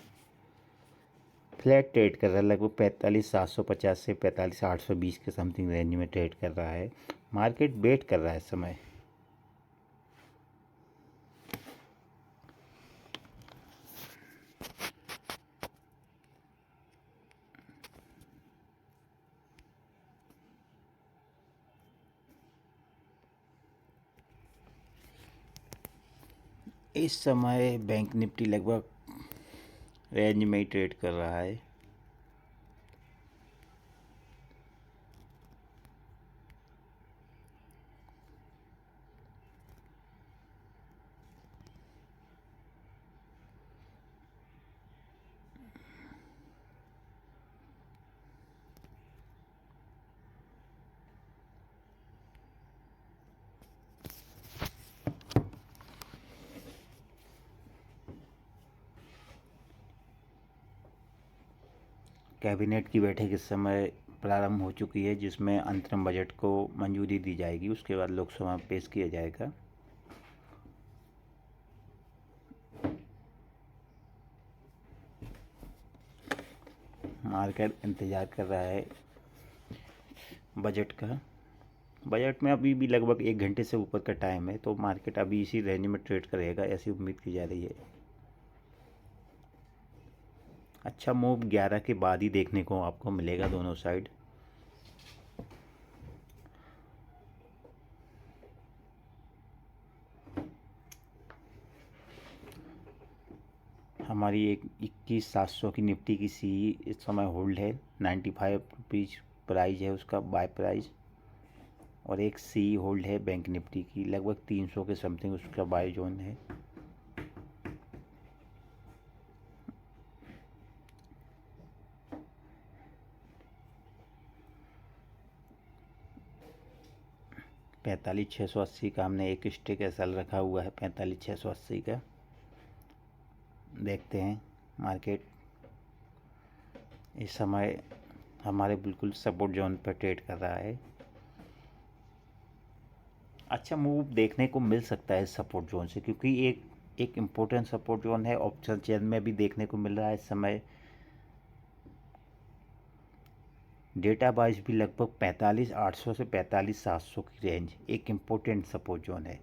फ्लैट ट्रेड कर रहा है, लगभग 45,750 से 45,820 के समथिंग रेंज में ट्रेड कर रहा है। मार्केट वेट कर रहा है इस समय। इस समय बैंक निफ्टी लगभग रेंज में ही ट्रेड कर रहा है। कैबिनेट की बैठक इस समय प्रारंभ हो चुकी है, जिसमें अंतरिम बजट को मंजूरी दी जाएगी, उसके बाद लोकसभा में पेश किया जाएगा। मार्केट इंतज़ार कर रहा है बजट का। बजट में अभी भी लगभग 1 घंटे से ऊपर का टाइम है, तो मार्केट अभी इसी रेंज में ट्रेड करेगा, ऐसी उम्मीद की जा रही है। अच्छा मूव 11 के बाद ही देखने को आपको मिलेगा दोनों साइड। हमारी एक 21,700 की निफ्टी की सी इस समय होल्ड है। 95 रुपीज़ प्राइस है उसका, बाय प्राइस। और एक सी होल्ड है बैंक निफ्टी की, लगभग 300 के समथिंग उसका बाय जोन है। पैंतालीस 680 का हमने एक स्टिक एसएल रखा हुआ है, 45 680 का। देखते हैं मार्केट इस समय हमारे बिल्कुल सपोर्ट जोन पर ट्रेड कर रहा है। अच्छा मूव देखने को मिल सकता है सपोर्ट जोन से, क्योंकि एक इम्पोर्टेंट सपोर्ट जोन है। ऑप्शन चेन में भी देखने को मिल रहा है इस समय। डेटा वाइज भी लगभग 45,800 से 45,700 की रेंज एक इम्पोर्टेंट सपोर्ट जोन है।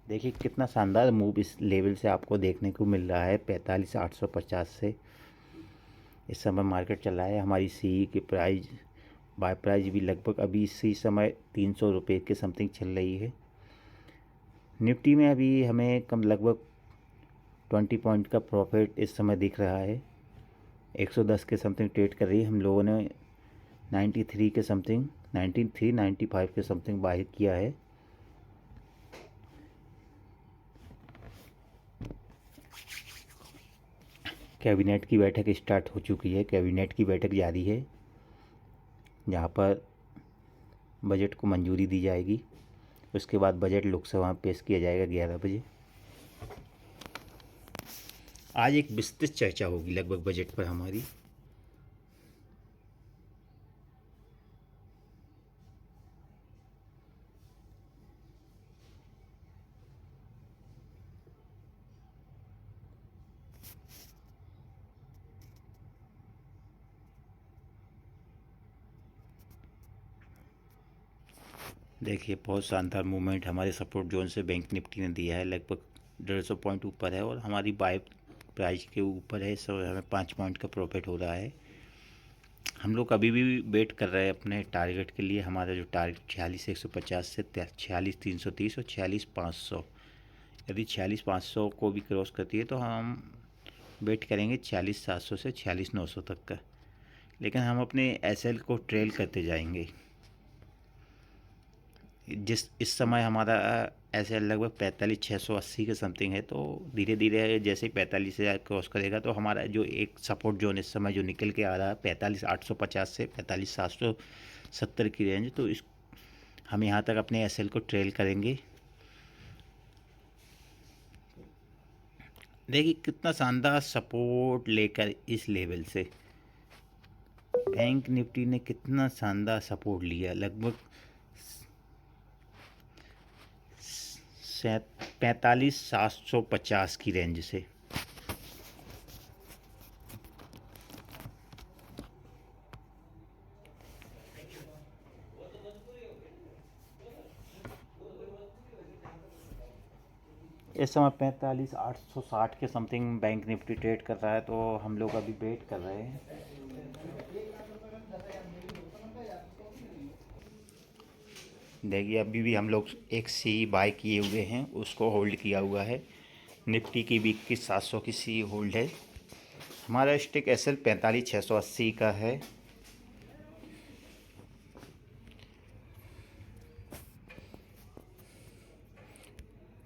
देखिए कितना शानदार मूव इस लेवल से आपको देखने को मिल रहा है, 45,850 से इस समय मार्केट चल रहा है। हमारी सी की प्राइस बाय प्राइस भी लगभग अभी इसी समय 300 रुपये के समथिंग चल रही है। निफ्टी में अभी हमें कम लगभग 20 पॉइंट का प्रॉफिट इस समय दिख रहा है। 110 के समथिंग ट्रेड कर रही है। हम लोगों ने 93 के समथिंग 93 95 के समथिंग बाय किया है। कैबिनेट की बैठक स्टार्ट हो चुकी है। कैबिनेट की बैठक जारी है, जहाँ पर बजट को मंजूरी दी जाएगी। उसके बाद बजट लोकसभा में पेश किया जाएगा 11 बजे। आज एक विस्तृत चर्चा होगी लगभग बजट पर हमारी। देखिए बहुत शानदार मूवमेंट हमारे सपोर्ट जोन से बैंक निफ्टी ने दिया है, लगभग 150 पॉइंट ऊपर है और हमारी बाय प्राइस के ऊपर है। सो हमें 5 पॉइंट का प्रॉफिट हो रहा है। हम लोग अभी भी वेट कर रहे हैं अपने टारगेट के लिए। हमारा जो टारगेट 46,150 से 46,330 और 46,500, यदि 46,500 को भी क्रॉस करती है तो हम वेट करेंगे 46,700 से 46,900 तक का। लेकिन हम अपने एसएल को ट्रेल करते जाएंगे। इस समय हमारा एसएल लगभग 45,680 के समथिंग है, तो धीरे धीरे जैसे ही 45,000 क्रॉस करेगा तो हमारा जो एक सपोर्ट जोन इस समय जो निकल के आ रहा है 45,850 से 45,770 की रेंज, तो इस हम यहाँ तक अपने एसएल को ट्रेल करेंगे। देखिए कितना शानदार सपोर्ट लेकर इस लेवल से बैंक निफ्टी ने कितना शानदार सपोर्ट लिया, लगभग 45,750 की रेंज से। इस समय 45,860 के समथिंग बैंक निफ्टी ट्रेड कर रहा है, तो हम लोग अभी वेट कर रहे हैं। देखिए अभी भी हम लोग एक सी बाय किए हुए हैं, उसको होल्ड किया हुआ है। निफ्टी की भी 21,700 की सी होल्ड है। हमारा स्टिक एसएल 45,680 का है।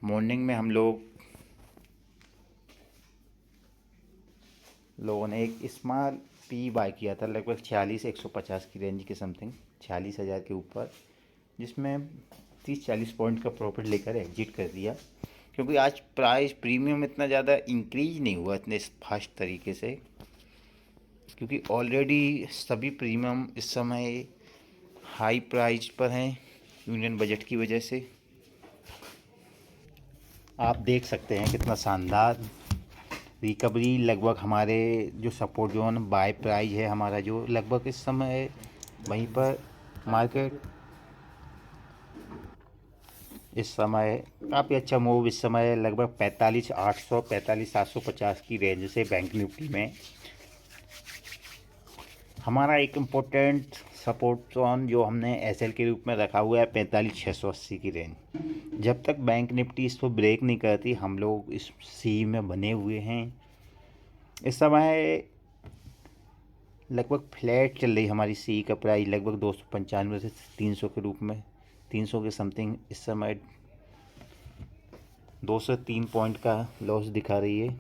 मॉर्निंग में हम लोगों ने एक स्मॉल पी बाय किया था, लगभग 46,150 की रेंज के समथिंग, 46,000 के ऊपर, जिसमें 30-40 पॉइंट का प्रॉफिट लेकर एग्जिट कर दिया। क्योंकि आज प्राइस प्रीमियम इतना ज़्यादा इंक्रीज नहीं हुआ इतने फास्ट तरीके से, क्योंकि ऑलरेडी सभी प्रीमियम इस समय हाई प्राइस पर हैं यूनियन बजट की वजह से। आप देख सकते हैं कितना शानदार रिकवरी। लगभग हमारे जो सपोर्ट जोन बाय प्राइस है हमारा, जो लगभग इस समय वहीं पर मार्केट इस समय काफ़ी अच्छा मूव इस समय लगभग 45,800 45,750 की रेंज से बैंक निफ्टी में। हमारा एक इम्पोर्टेंट सपोर्ट जोन जो हमने एसएल के रूप में रखा हुआ है 45,680 की रेंज। जब तक बैंक निफ्टी इसको ब्रेक नहीं करती हम लोग इस सी में बने हुए हैं। इस समय लगभग फ्लैट चल रही हमारी सी का प्राइस, लगभग 295 से 300 के रूप में, 300 के समथिंग इस समय 2 से 3 पॉइंट का लॉस दिखा रही है।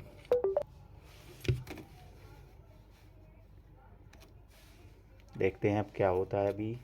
देखते हैं अब क्या होता है अभी।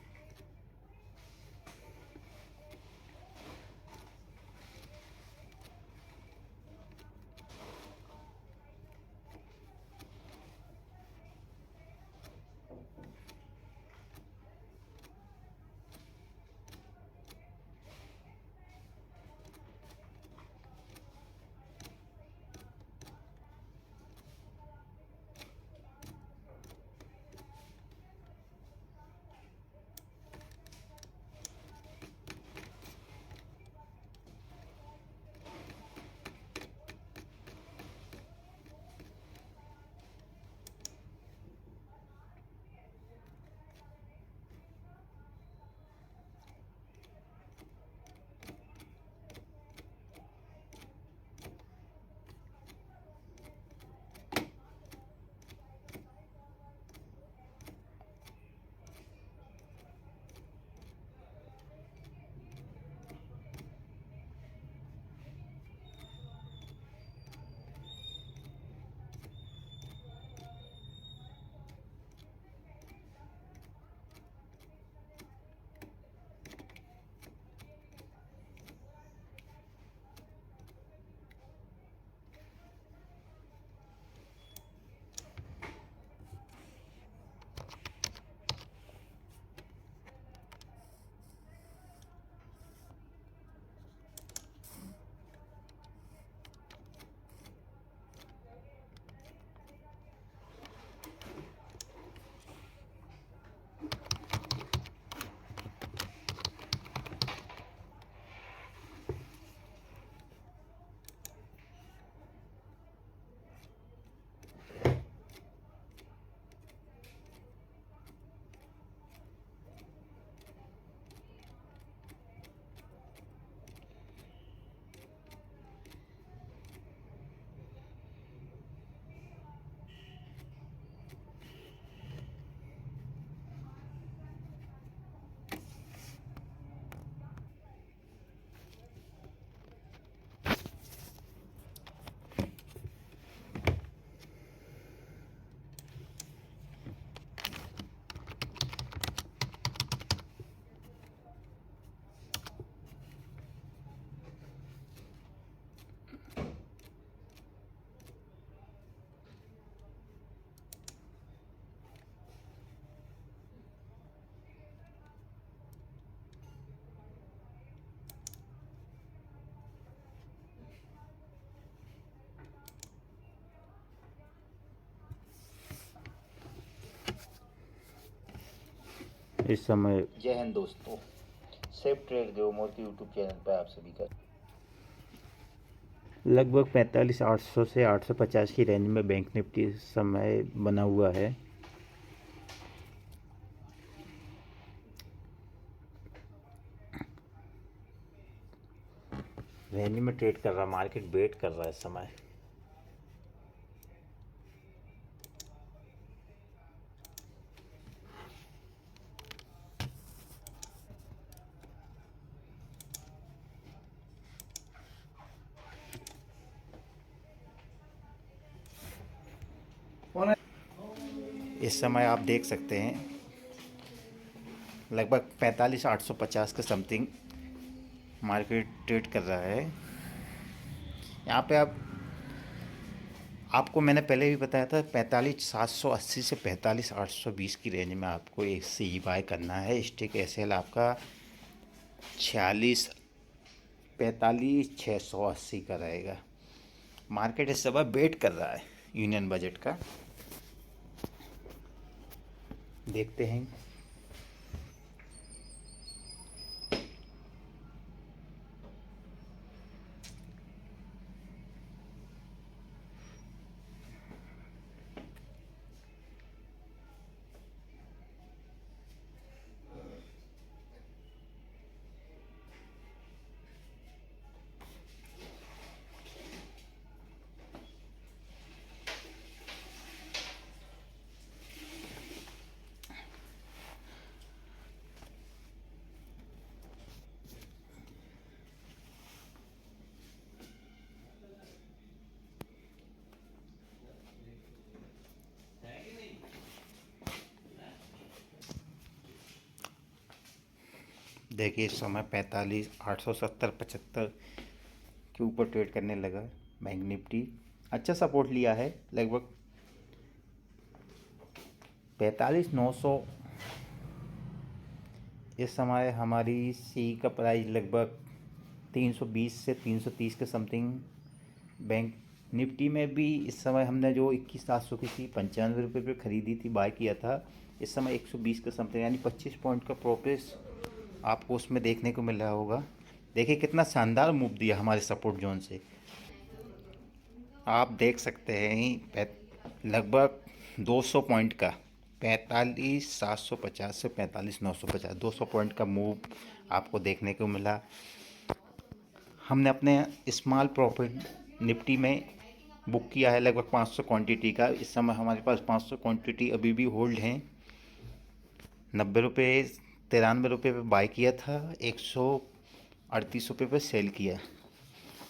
इस समय जय हिंद दोस्तों, सेफ ट्रेड ग्रोमोर के यूट्यूब चैनल पर आप सभी का लगभग 45,800 से 850 की रेंज में बैंक निफ्टी इस समय बना हुआ है। रेंज में ट्रेड कर रहा, मार्केट वेट कर रहा है इस समय। इस समय आप देख सकते हैं लगभग 45,850 के समथिंग मार्केट ट्रेड कर रहा है। यहाँ पे आपको मैंने पहले भी बताया था 45,780 से 45,820 की रेंज में आपको एक सी बाय करना है। स्टिक एसएल आपका 45,680 का रहेगा। मार्केट इस समय वेट कर रहा है यूनियन बजट का, देखते हैं। देखिए इस समय 45,870-75 के ऊपर ट्रेड करने लगा। बैंक निफ्टी अच्छा सपोर्ट लिया है, लगभग 45,900। इस समय हमारी सी का प्राइस लगभग 320 से 330 के समथिंग। बैंक निफ्टी में भी इस समय हमने जो 21,700 की थी 95 रुपये पर ख़रीदी थी, बाय किया था। इस समय 120 के समथिंग, यानी 25 पॉइंट का प्रॉफिट आपको उसमें देखने को मिल रहा होगा। देखिए कितना शानदार मूव दिया हमारे सपोर्ट जोन से। आप देख सकते हैं लगभग 200 पॉइंट का 45,750 से 45,950 200 पॉइंट का मूव आपको देखने को मिला। हमने अपने स्मॉल प्रॉफिट निफ्टी में बुक किया है लगभग 500 क्वांटिटी का। इस समय हमारे पास 500 क्वांटिटी अभी भी होल्ड हैं। 90 रुपये 93 रुपये पे बाय किया था, 138 रुपये पे सेल किया।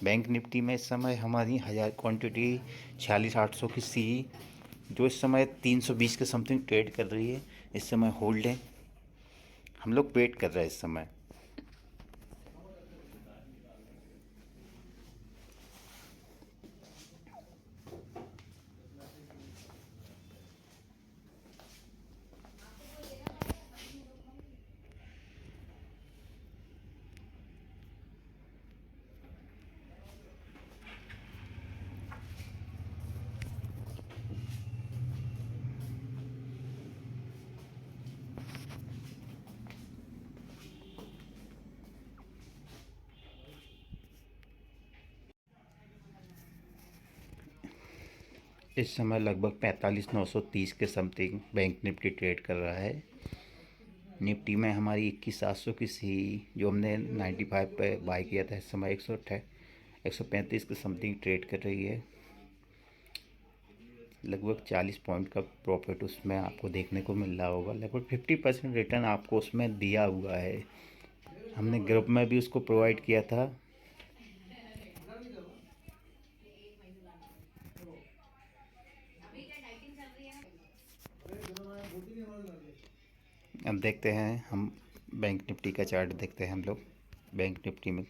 बैंक निफ्टी में इस समय हमारी 1000 क्वांटिटी 46,800 की सी जो इस समय 320 के समथिंग ट्रेड कर रही है, इस समय होल्ड है। हम लोग वेट कर रहे हैं इस समय। इस समय लगभग 45,930 के समथिंग बैंक निफ्टी ट्रेड कर रहा है। निफ्टी में हमारी 21,700 की सी जो हमने 95 पे बाय किया था, इस समय 135 के समथिंग ट्रेड कर रही है। लगभग 40 पॉइंट का प्रॉफिट उसमें आपको देखने को मिल रहा होगा। लगभग 50% रिटर्न आपको उसमें दिया हुआ है। हमने ग्रुप में भी उसको प्रोवाइड किया था। अब देखते हैं हम बैंक निफ्टी का चार्ट देखते हैं हम लोग। बैंक निफ्टी में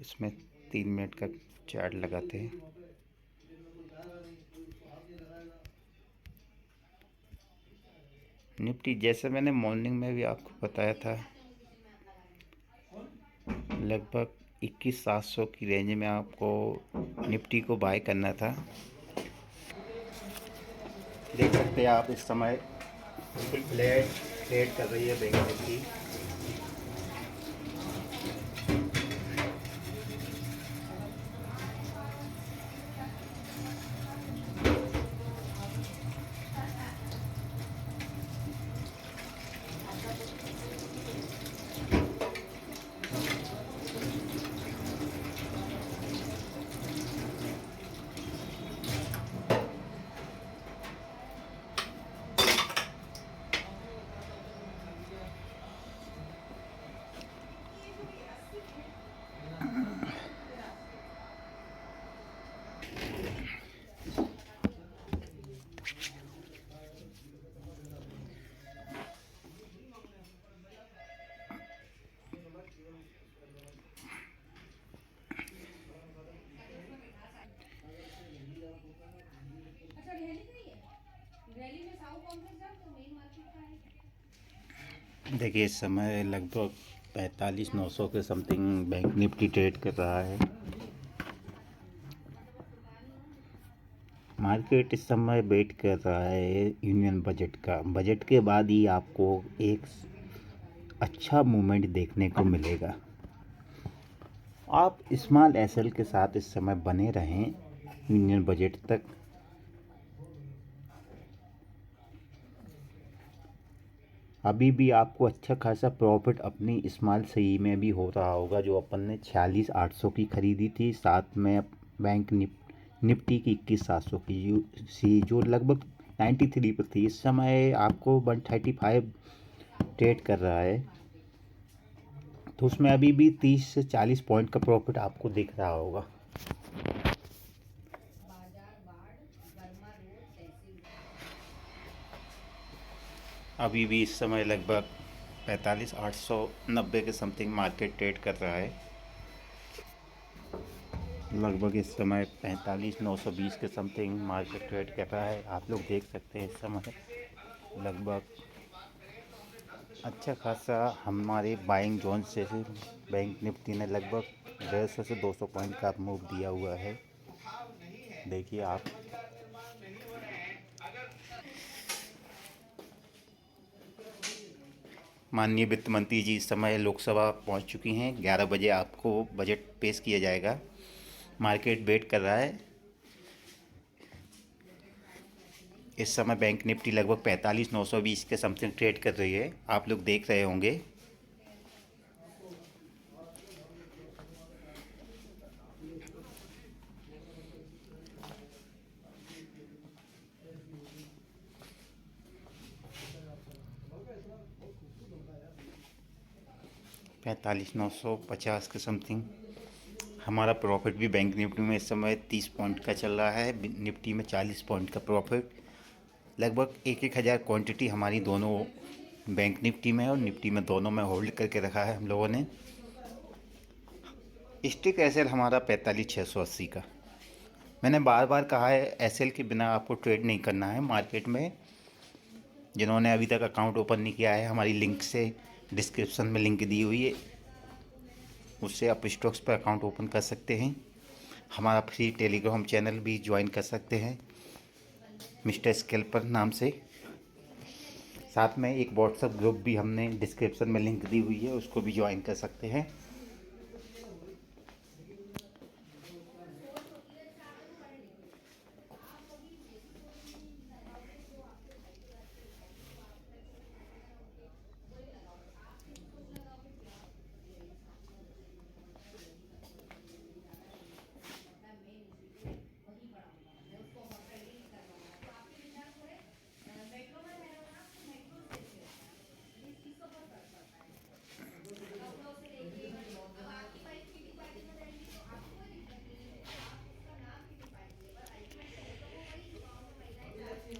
इसमें 3 मिनट का चार्ट लगाते हैं। निफ्टी जैसे मैंने मॉर्निंग में भी आपको बताया था, लगभग 21,700 की रेंज में आपको निफ्टी को बाय करना था। देख सकते हैं आप इस समय बिल्कुल फ्लैट ट्रेड कर रही है बैंक निफ्टी। देखिए इस समय लगभग 45,900 के समथिंग बैंक निफ्टी ट्रेड कर रहा है। मार्केट इस समय वेट कर रहा है यूनियन बजट का। बजट के बाद ही आपको एक अच्छा मूवमेंट देखने को मिलेगा। आप स्मॉल एसएल के साथ इस समय बने रहें यूनियन बजट तक। अभी भी आपको अच्छा खासा प्रॉफिट अपनी स्मॉल सही में भी हो रहा होगा, जो अपन ने 46,800 की खरीदी थी। साथ में बैंक निफ्टी की 21,700 की सी, जो लगभग 93 पर थी। इस समय आपको 135 ट्रेड कर रहा है, तो उसमें अभी भी 30 से 40 पॉइंट का प्रॉफिट आपको दिख रहा होगा। अभी भी इस समय लगभग 45,890 के समथिंग मार्केट ट्रेड कर रहा है। लगभग इस समय 45,920 के समथिंग मार्केट ट्रेड कर रहा है। आप लोग देख सकते हैं इस समय लगभग अच्छा खासा हमारे बाइंग जोन से बैंक निफ्टी ने लगभग 150 से 200 पॉइंट का मूव दिया हुआ है। देखिए आप माननीय वित्त मंत्री जी इस समय लोकसभा पहुंच चुकी हैं। 11 बजे आपको बजट पेश किया जाएगा। मार्केट वेट कर रहा है। इस समय बैंक निफ्टी लगभग 45,920 के समथिंग ट्रेड कर रही है। आप लोग देख रहे होंगे। पैंतालीस 950 के समथिंग हमारा प्रॉफिट भी बैंक निफ्टी में इस समय 30 पॉइंट का चल रहा है। निफ्टी में 40 पॉइंट का प्रॉफिट। लगभग 1,000 क्वांटिटी हमारी दोनों बैंक निफ्टी में और निफ्टी में दोनों में होल्ड करके रखा है हम लोगों ने। स्टिक एसएल हमारा 45,680 का। मैंने बार बार कहा है एसएल के बिना आपको ट्रेड नहीं करना है मार्केट में। जिन्होंने अभी तक अकाउंट ओपन नहीं किया है, हमारी लिंक से डिस्क्रिप्शन में लिंक दी हुई है, उससे आप स्टॉक्स पर अकाउंट ओपन कर सकते हैं। हमारा फ्री टेलीग्राम चैनल भी ज्वाइन कर सकते हैं मिस्टर स्कैल्पर नाम से। साथ में एक व्हाट्सएप ग्रुप भी हमने डिस्क्रिप्शन में लिंक दी हुई है, उसको भी ज्वाइन कर सकते हैं।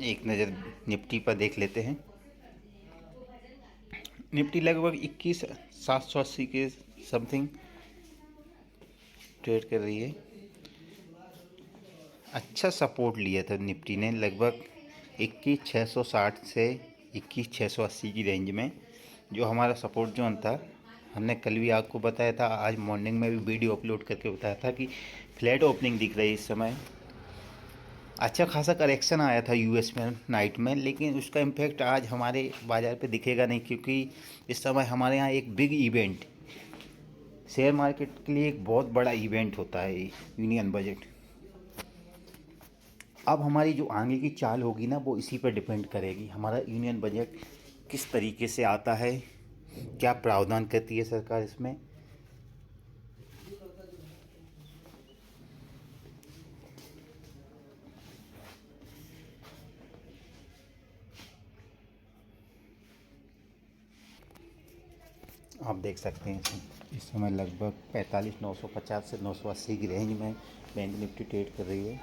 एक नज़र निफ्टी पर देख लेते हैं। निफ्टी लगभग 21,780 के समथिंग ट्रेड कर रही है। अच्छा सपोर्ट लिया था निफ्टी ने लगभग 21,660 से 21,680 की रेंज में, जो हमारा सपोर्ट जोन था। हमने कल भी आपको बताया था, आज मॉर्निंग में भी वीडियो अपलोड करके बताया था कि फ्लैट ओपनिंग दिख रही है इस समय। अच्छा खासा करेक्शन आया था यूएस में नाइट में, लेकिन उसका इम्पैक्ट आज हमारे बाज़ार पे दिखेगा नहीं, क्योंकि इस समय हमारे यहाँ एक बिग इवेंट, शेयर मार्केट के लिए एक बहुत बड़ा इवेंट होता है ये यूनियन बजट। अब हमारी जो आगे की चाल होगी ना, वो इसी पर डिपेंड करेगी, हमारा यूनियन बजट किस तरीके से आता है, क्या प्रावधान करती है सरकार इसमें। आप देख सकते हैं इस समय लगभग 45,950 से 980 की रेंज में बैंक निफ्टी ट्रेड कर रही है।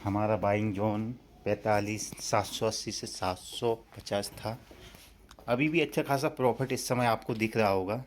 हमारा बाइंग जोन 45,780 से 750 था। अभी भी अच्छा खासा प्रॉफिट इस समय आपको दिख रहा होगा।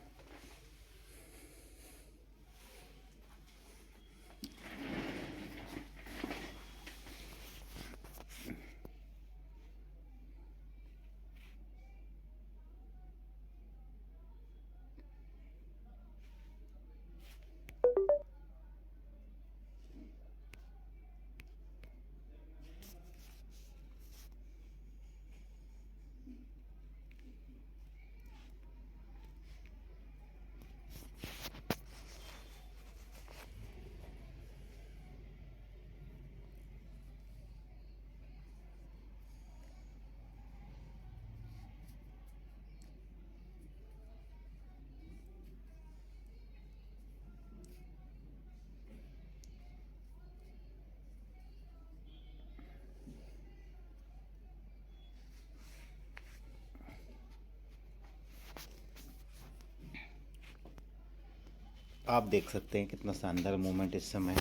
आप देख सकते हैं कितना शानदार मूवमेंट इस समय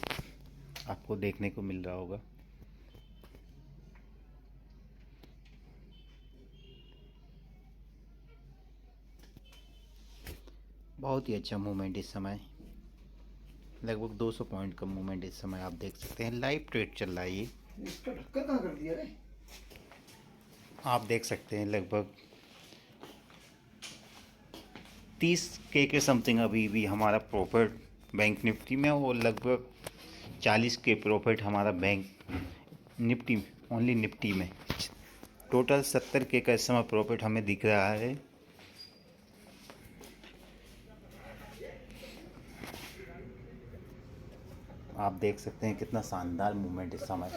आपको देखने को मिल रहा होगा। बहुत ही अच्छा मूवमेंट इस समय, लगभग 200 पॉइंट का मूवमेंट इस समय आप देख सकते हैं। लाइव ट्रेड चल रहा है ये, इसका ढक्कन कहाँ कर दिया रे? आप देख सकते हैं लगभग 30K के समथिंग अभी भी हमारा प्रॉफिट बैंक निफ्टी में, और लगभग 40K प्रॉफिट हमारा बैंक निफ्टी, ओनली निफ्टी में। टोटल 70K का इस समय प्रॉफिट हमें दिख रहा है। आप देख सकते हैं कितना शानदार मूवमेंट इस समय,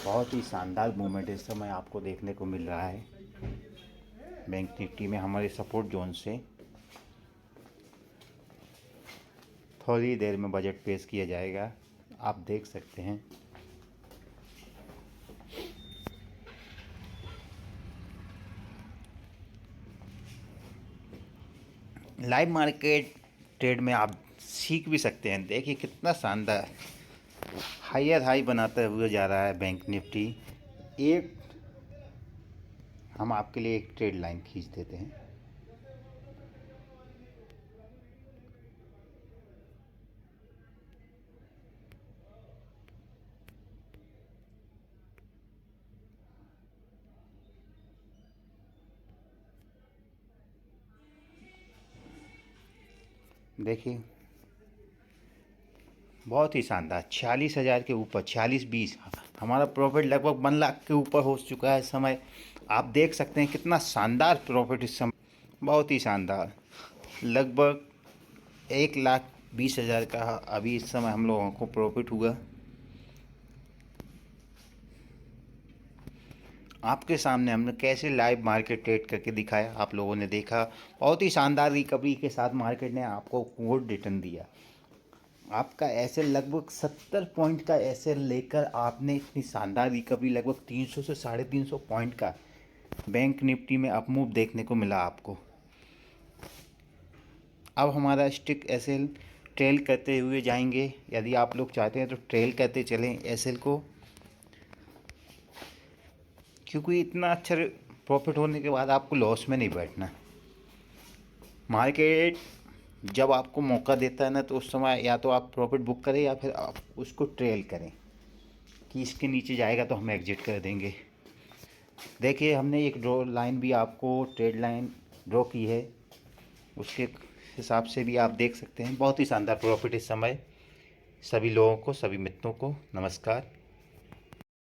बहुत ही शानदार मूवमेंट इस समय आपको देखने को मिल रहा है बैंक निफ्टी में। हमारे सपोर्ट जोन से थोड़ी देर में बजट पेश किया जाएगा, आप देख सकते हैं। लाइव मार्केट ट्रेड में आप सीख भी सकते हैं। देखिए कितना शानदार हायर हाई बनाते हुए जा रहा है बैंक निफ्टी। एक हम आपके लिए एक ट्रेड लाइन खींच देते हैं। देखिए बहुत ही शानदार 46,000 के ऊपर, 4620 हमारा प्रॉफिट लगभग 1 लाख के ऊपर हो चुका है इस समय। आप देख सकते हैं कितना शानदार प्रॉफिट इस समय, बहुत ही शानदार। लगभग 1,20,000 का अभी इस समय हम लोगों को प्रॉफिट हुआ। आपके सामने हमने कैसे लाइव मार्केट ट्रेड करके दिखाया, आप लोगों ने देखा। बहुत ही शानदार रिकवरी के साथ मार्केट ने आपको गुड रिटर्न दिया। आपका ऐसे लगभग 70 पॉइंट का ऐसे लेकर आपने इतनी शानदार रिकवरी, लगभग 300 से 350 पॉइंट का बैंक निफ्टी में अपमूव देखने को मिला आपको। अब हमारा स्टिक एसएल ट्रेल करते हुए जाएंगे। यदि आप लोग चाहते हैं तो ट्रेल करते चलें एसएल को, क्योंकि इतना अच्छा प्रॉफिट होने के बाद आपको लॉस में नहीं बैठना। मार्केट जब आपको मौका देता है ना, तो उस समय या तो आप प्रॉफिट बुक करें या फिर आप उसको ट्रेल करें कि इसके नीचे जाएगा तो हम एग्जिट कर देंगे। देखिए हमने एक ड्रॉ लाइन भी आपको ट्रेड लाइन ड्रॉ की है, उसके हिसाब से भी आप देख सकते हैं। बहुत ही शानदार प्रॉफिट इस समय। सभी लोगों को, सभी मित्रों को नमस्कार।